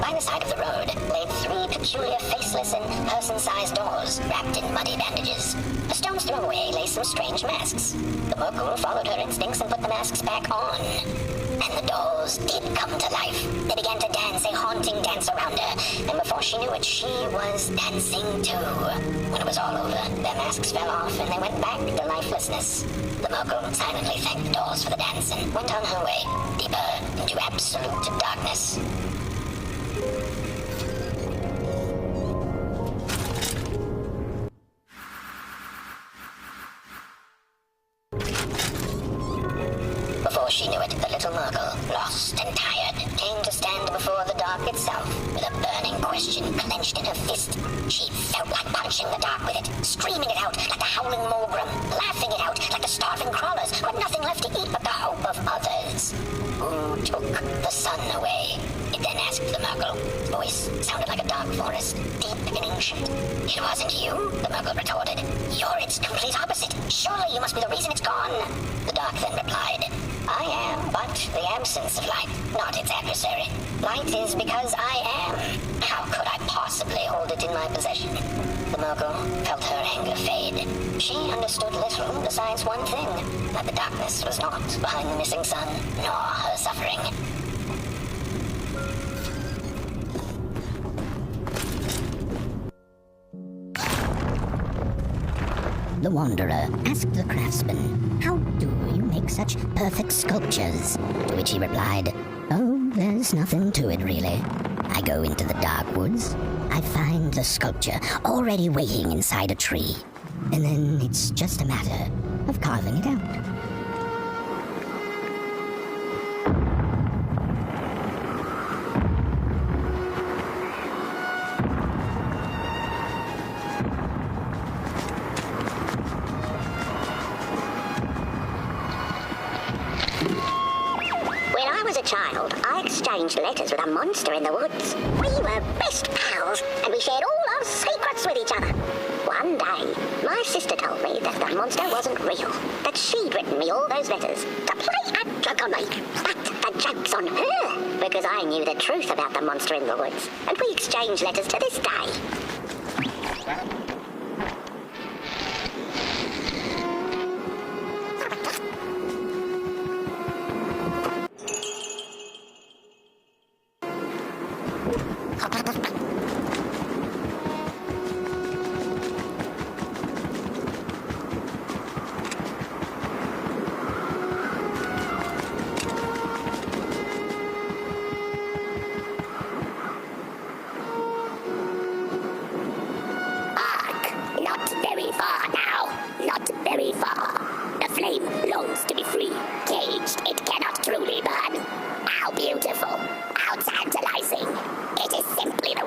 By the side of the road lay 3 peculiar faceless and person-sized doors wrapped in muddy bandages. A stone's throw away lay some strange masks. The Merkel followed her instincts and put the masks back on. And the dolls did come to life. They began to dance a haunting dance around her, and before she knew it, she was dancing too. When it was all over, their masks fell off and they went back to lifelessness. The Merkel silently thanked the dolls for the dance and went on her way, deeper into absolute darkness. Before she knew it, the little Merkel, lost and tired, came to stand before the dark itself with a burning question clenched in her fist. She felt like punching the dark with it, screaming it out like the howling Morgrim, laughing it out like the starving crawlers who had nothing left to eat but the hope of others. "Who took the sun away?" it then asked the Merkel. Its voice sounded like a dark forest, deep and ancient. "It wasn't you," the Merkel retorted. "You're its complete opposite. Surely you must be the reason it's gone." The dark then replied, "I am but the absence of light, not its adversary. Light is because I am. How could I possibly hold it in my possession?" The Merkel felt her anger fade. She understood little besides one thing, that the darkness was not behind the missing sun, nor her suffering. The Wanderer asked the craftsman, "How do you make such perfect sculptures?" To which he replied, "Oh, there's nothing to it really. I go into the dark woods, I find the sculpture already waiting inside a tree, and then it's just a matter of carving it out." Child, I exchanged letters with a monster in the woods. We were best pals, and we shared all our secrets with each other. One day, my sister told me that the monster wasn't real, that she'd written me all those letters to play a joke on me. But the joke's on her, because I knew the truth about the monster in the woods, and we exchange letters to this day. Not very far now. Not very far. The flame longs to be free. Caged, it cannot truly burn. How beautiful. How tantalizing. It is simply the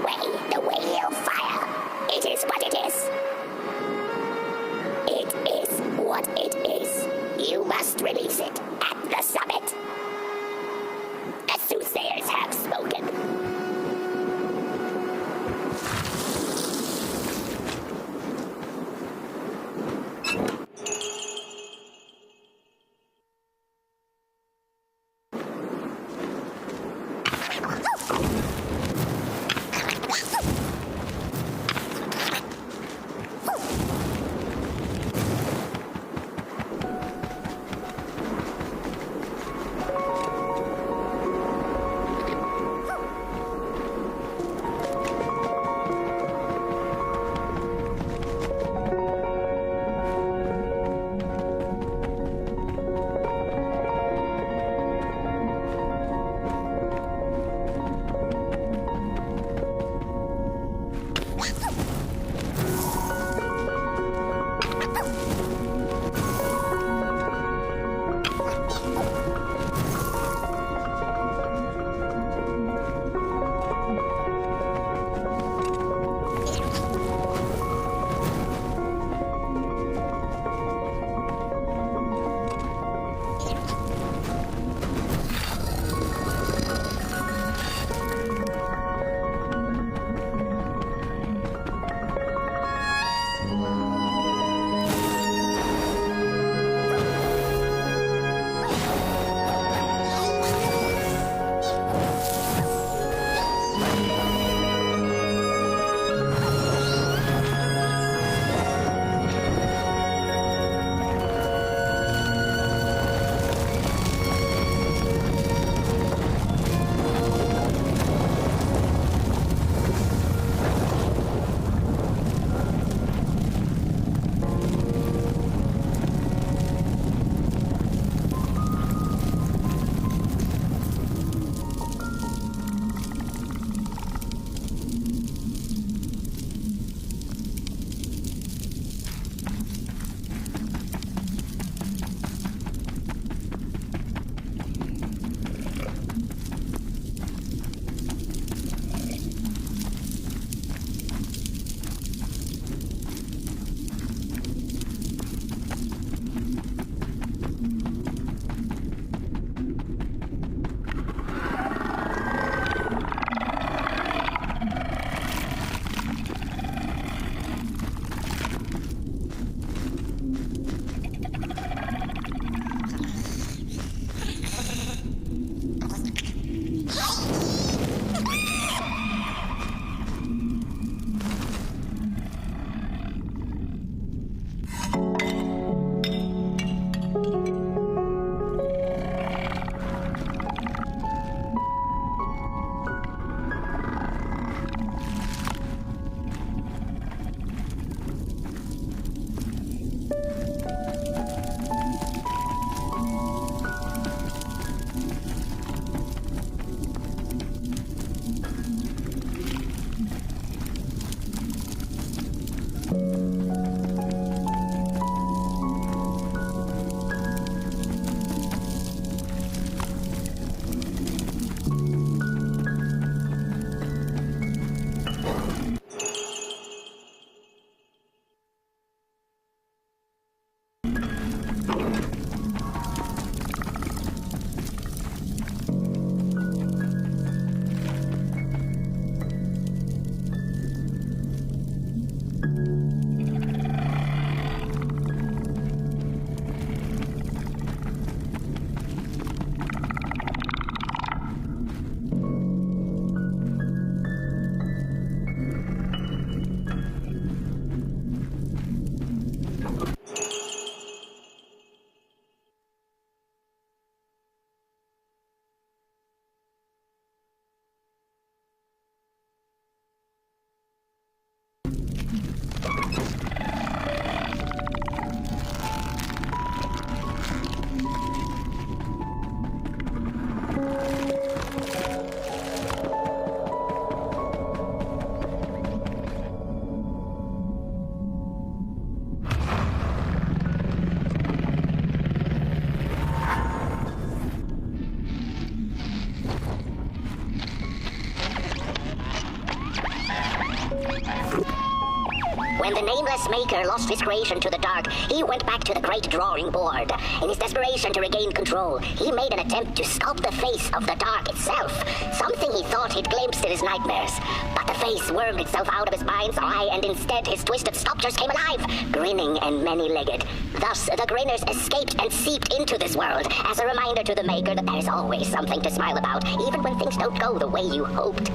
dressmaker lost his creation to the dark, he went back to the great drawing board. In his desperation to regain control, he made an attempt to sculpt the face of the dark itself, something he thought he'd glimpsed in his nightmares. But the face wormed itself out of his mind's eye, and instead his twisted sculptures came alive, grinning and many-legged. Thus, the grinners escaped and seeped into this world, as a reminder to the maker that there is always something to smile about, even when things don't go the way you hoped.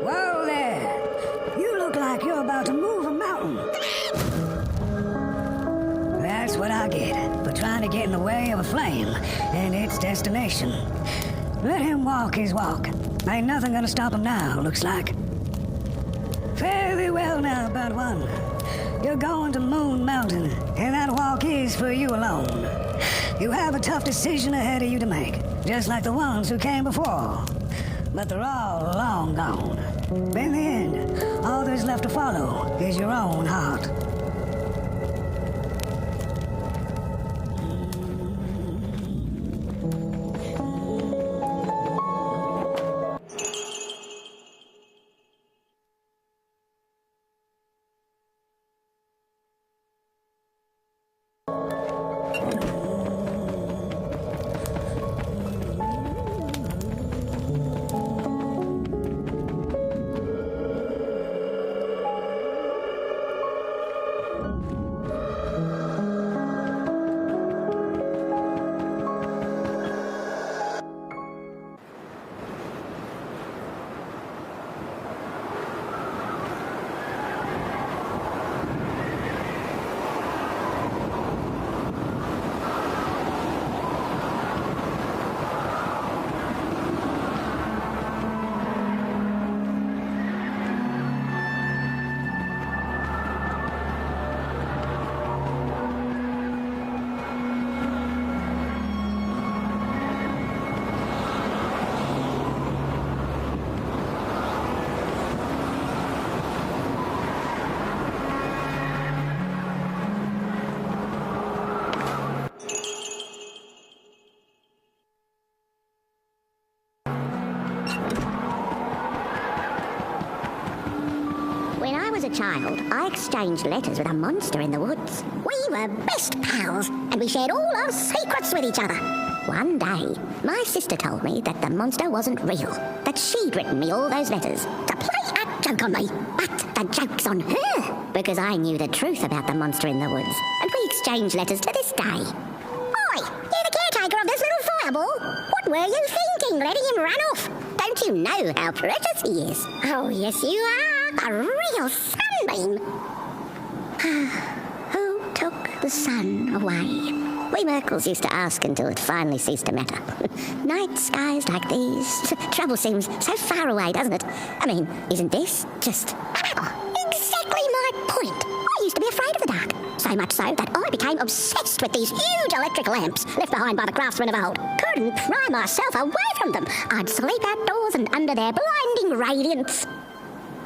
Whoa there! You look like you're about to move a mountain. That's what I get for trying to get in the way of a flame and its destination. Let him walk his walk. Ain't nothing gonna stop him now, looks like. Fare thee well now, Bud One. You're going to Moon Mountain, and that walk is for you alone. You have a tough decision ahead of you to make, just like the ones who came before. But they're all long gone. In the end, all there's left to follow is your own heart. When I was a child, I exchanged letters with a monster in the woods. We were best pals, and we shared all our secrets with each other. One day, my sister told me that the monster wasn't real, that she'd written me all those letters to play a joke on me. But the joke's on her, because I knew the truth about the monster in the woods, and we exchanged letters to this day. Oi, you're the caretaker of this little fireball. What were you thinking, letting him run off? Don't you know how precious he is? Oh, yes, you are. A real sunbeam. Who took the sun away? We Merkles used to ask until it finally ceased to matter. Night skies like these. Trouble seems so far away, doesn't it? I mean, isn't this just... exactly my point. I used to be afraid of the dark. So much so that I became obsessed with these huge electric lamps left behind by the craftsmen of old. Couldn't pry myself away from them. I'd sleep outdoors and under their blinding radiance.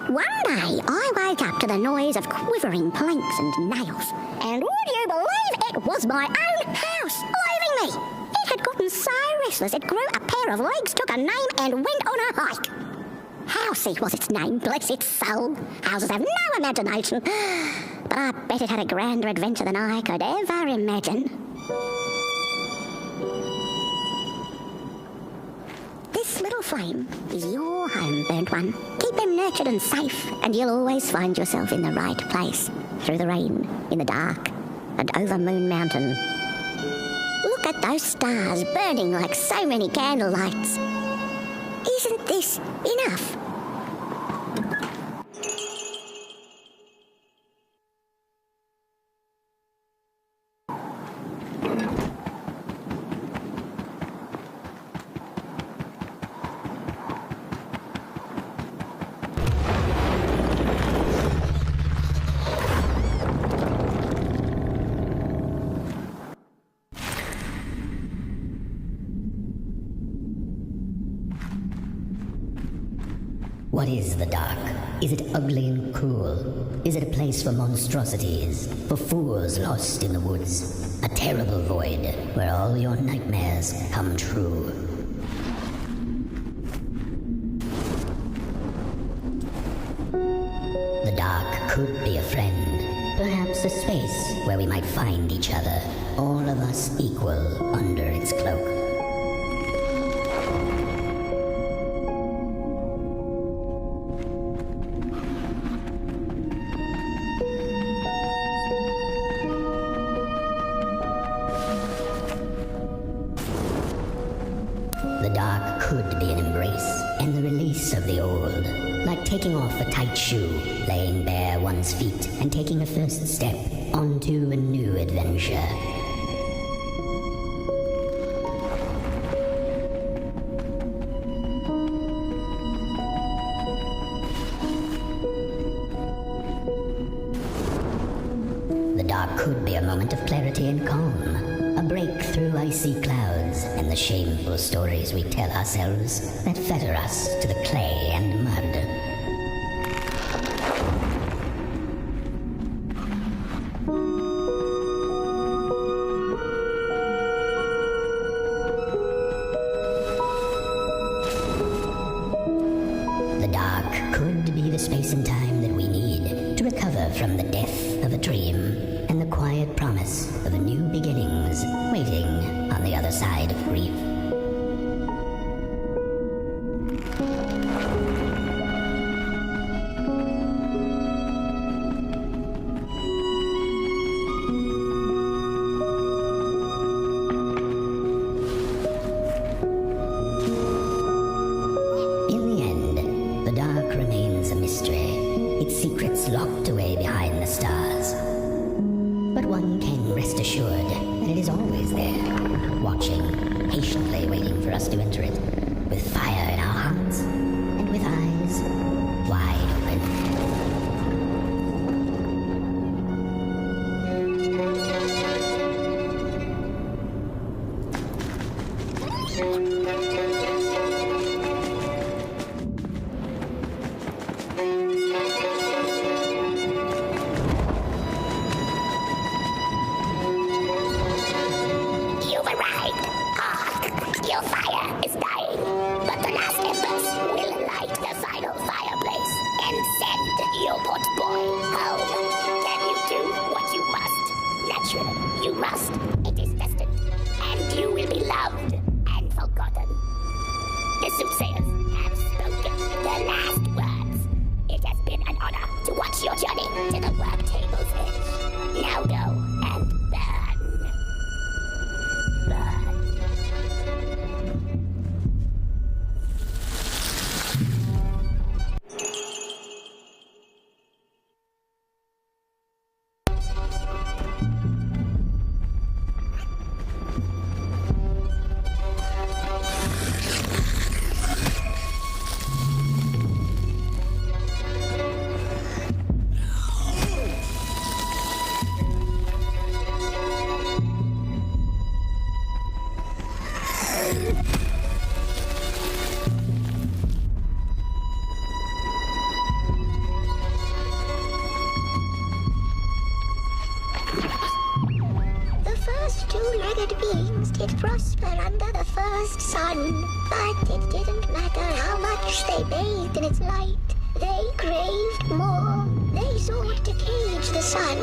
One day, I woke up to the noise of quivering planks and nails. And would you believe it was my own house, leaving me? It had gotten became so restless it grew a pair of legs, took a name, and went on a hike. Housey was its name, bless its soul. Houses have no imagination. But I bet it had a grander adventure than I could ever imagine. This little flame is your home, burnt one. Keep him nurtured and safe, and you'll always find yourself in the right place. Through the rain, in the dark, and over Moon Mountain. Look at those stars burning like so many candle lights. Isn't this enough? What is the dark? Is it ugly and cruel? Is it a place for monstrosities, for fools lost in the woods? A terrible void where all your nightmares come true. The dark could be a friend, perhaps a space where we might find each other, all of us equal under its cloak. The dark could be an embrace and the release of the old, like taking off a tight shoe, laying bare one's feet, and taking a first step onto a new adventure. The dark could be a moment of clarity and calm, a break through icy clouds and the shameful stories we tell ourselves that fetter us to the clay and mud. The dark could be the space and time that we need to recover from the death of a dream and the quiet promise of a new beginnings waiting on the other side of grief. In the end, the dark remains a mystery, its secrets locked away behind the stars. But one can rest assured that it is always there, watching, patiently waiting for us to enter it, with fire in our hearts and with eyes wide open. You've arrived. Your fire is dying, but the last embers will light the final fireplace and send your pot boy home. Can you do what you must? Naturally, you must. It is destined, and you will be loved and forgotten. The soothsayers have spoken the last words. It has been an honor to watch your journey to the work table's edge. Now go and burn. The first two-legged beings did prosper under the first sun, but it didn't matter how much they bathed in its light. They craved more. They sought to cage the sun,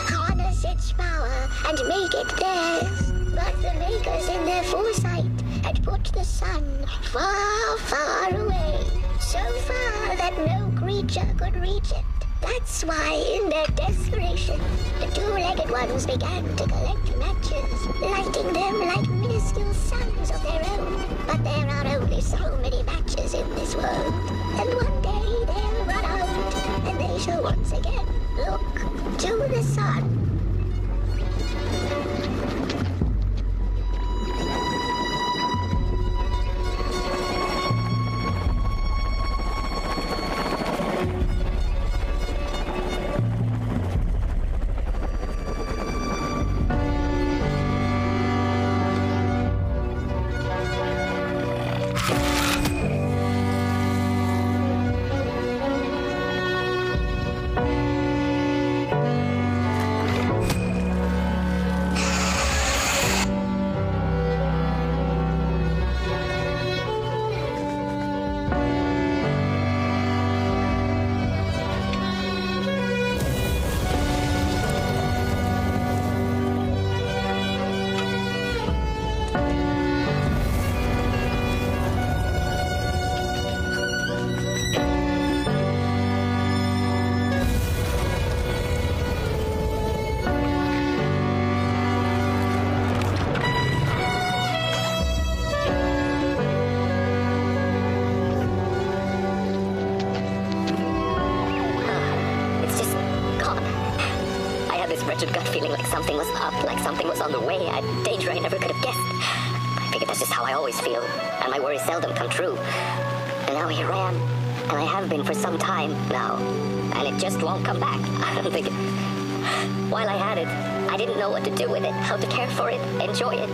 harness its power, and make it theirs. But the makers in their foresight had put the sun far, far away, so far that no creature could reach it. That's why, in their desperation, the two-legged ones began to collect matches, lighting them like minuscule suns of their own. But there are only so many matches in this world, and one day they'll run out, and they shall once again look to the sun. wretched gut feeling like something was up, like something was on the way, a danger I never could have guessed. I figured that's just how I always feel, and my worries seldom come true. And now here I am, and I have been for some time now, and it just won't come back. I don't think it... While I had it, I didn't know what to do with it, how to care for it, enjoy it.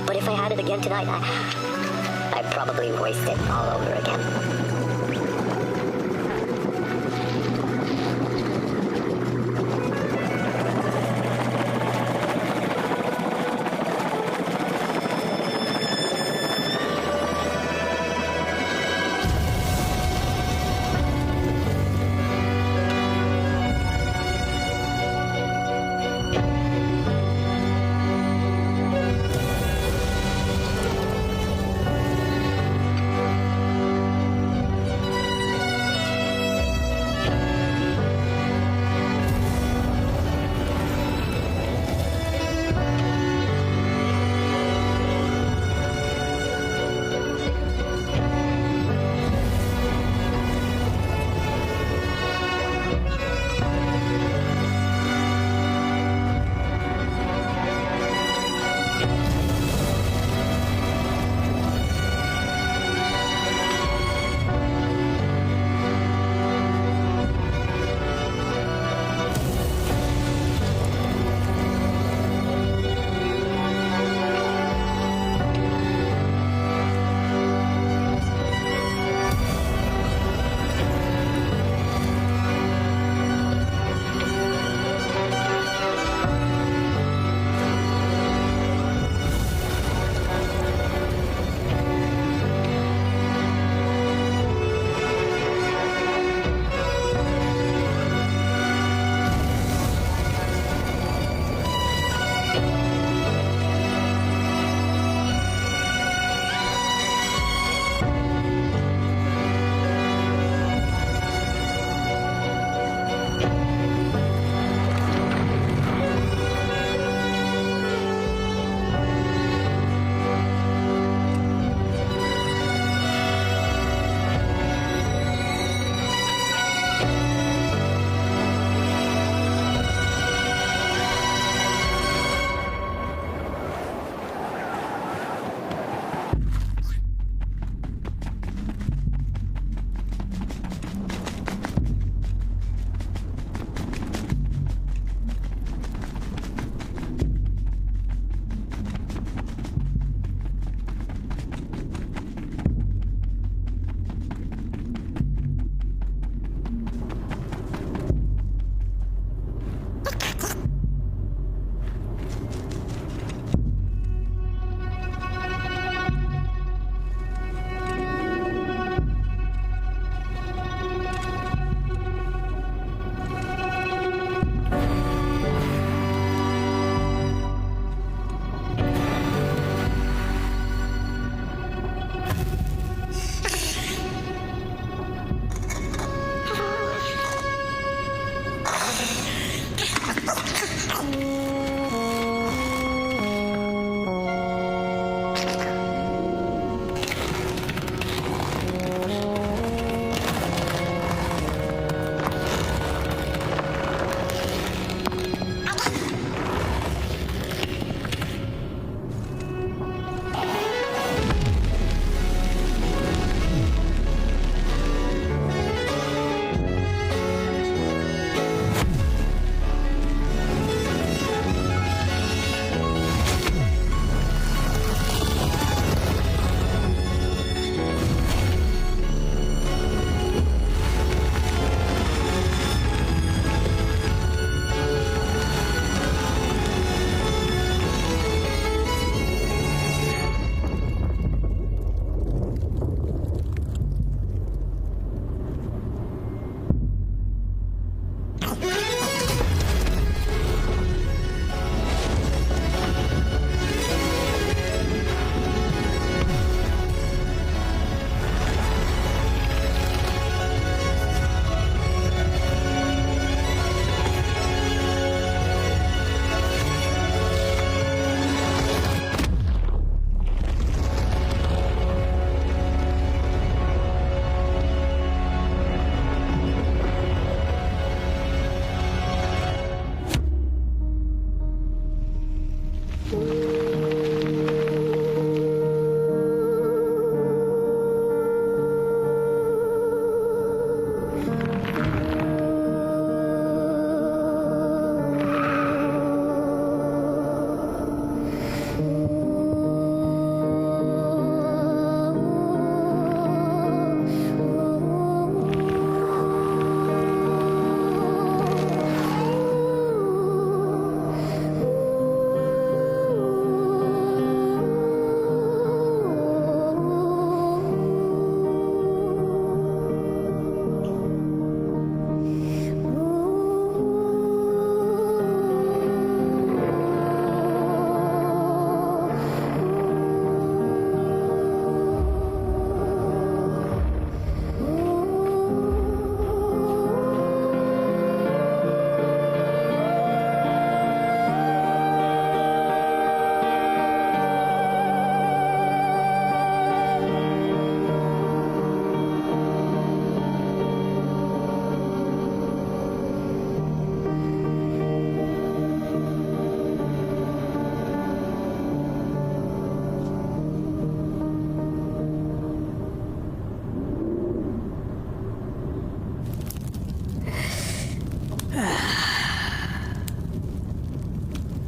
But if I had it again tonight, I'd probably waste it all over again.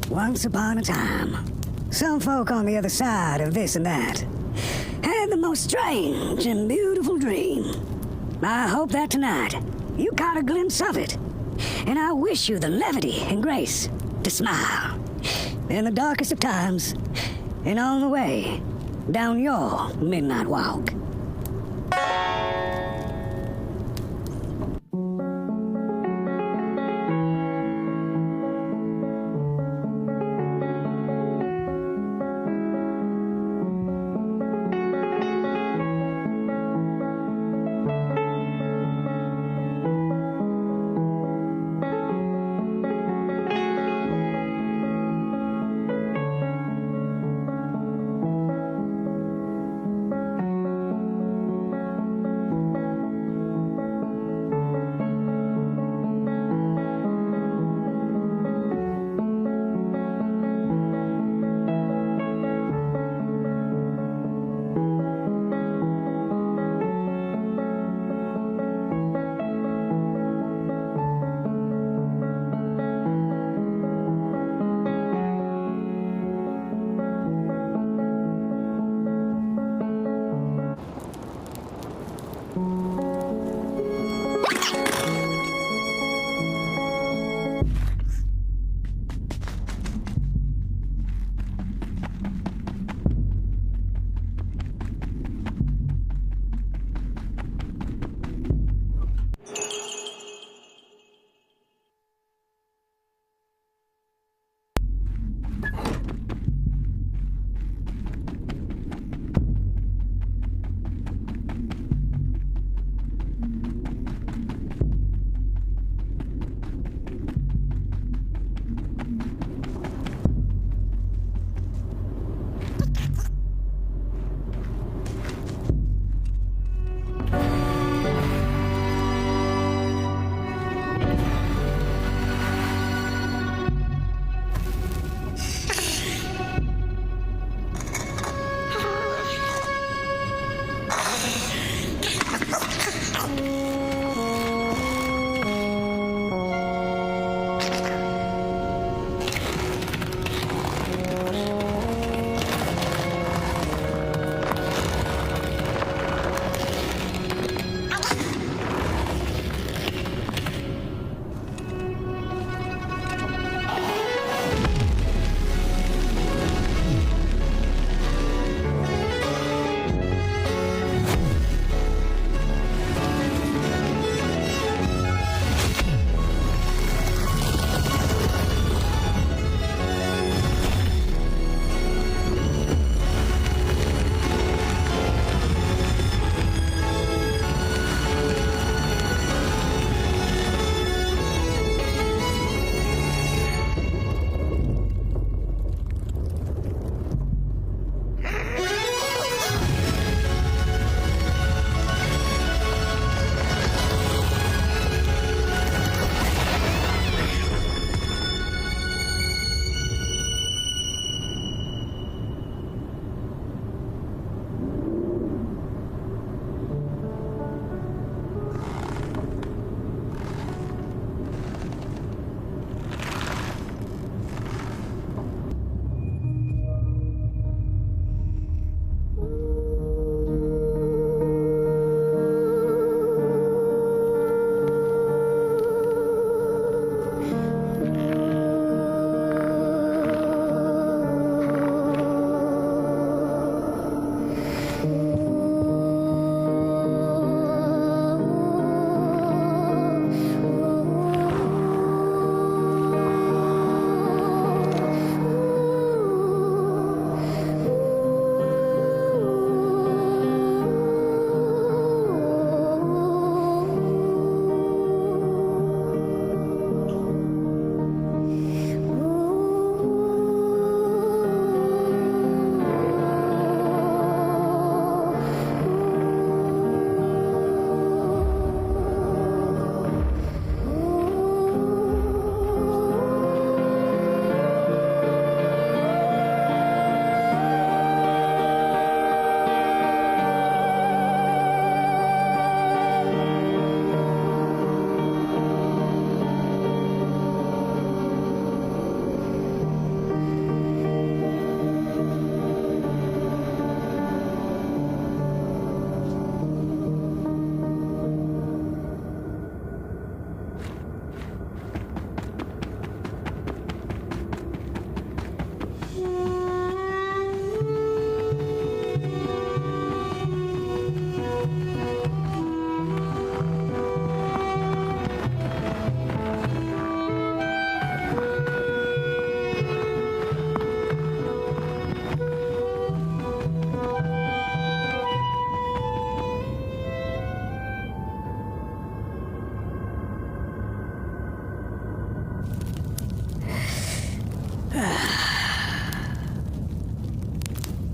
Once upon a time, some folk on the other side of this and that had the most strange and beautiful dream. I hope that tonight you caught a glimpse of it, and I wish you the levity and grace to smile in the darkest of times and on the way down your midnight walk.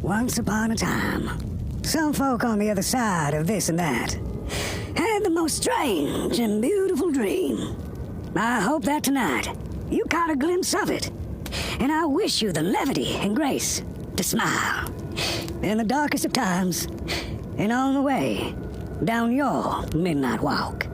Once upon a time, some folk on the other side of this and that had the most strange and beautiful dream. I hope that tonight you caught a glimpse of it, and I wish you the levity and grace to smile in the darkest of times and on the way down your midnight walk.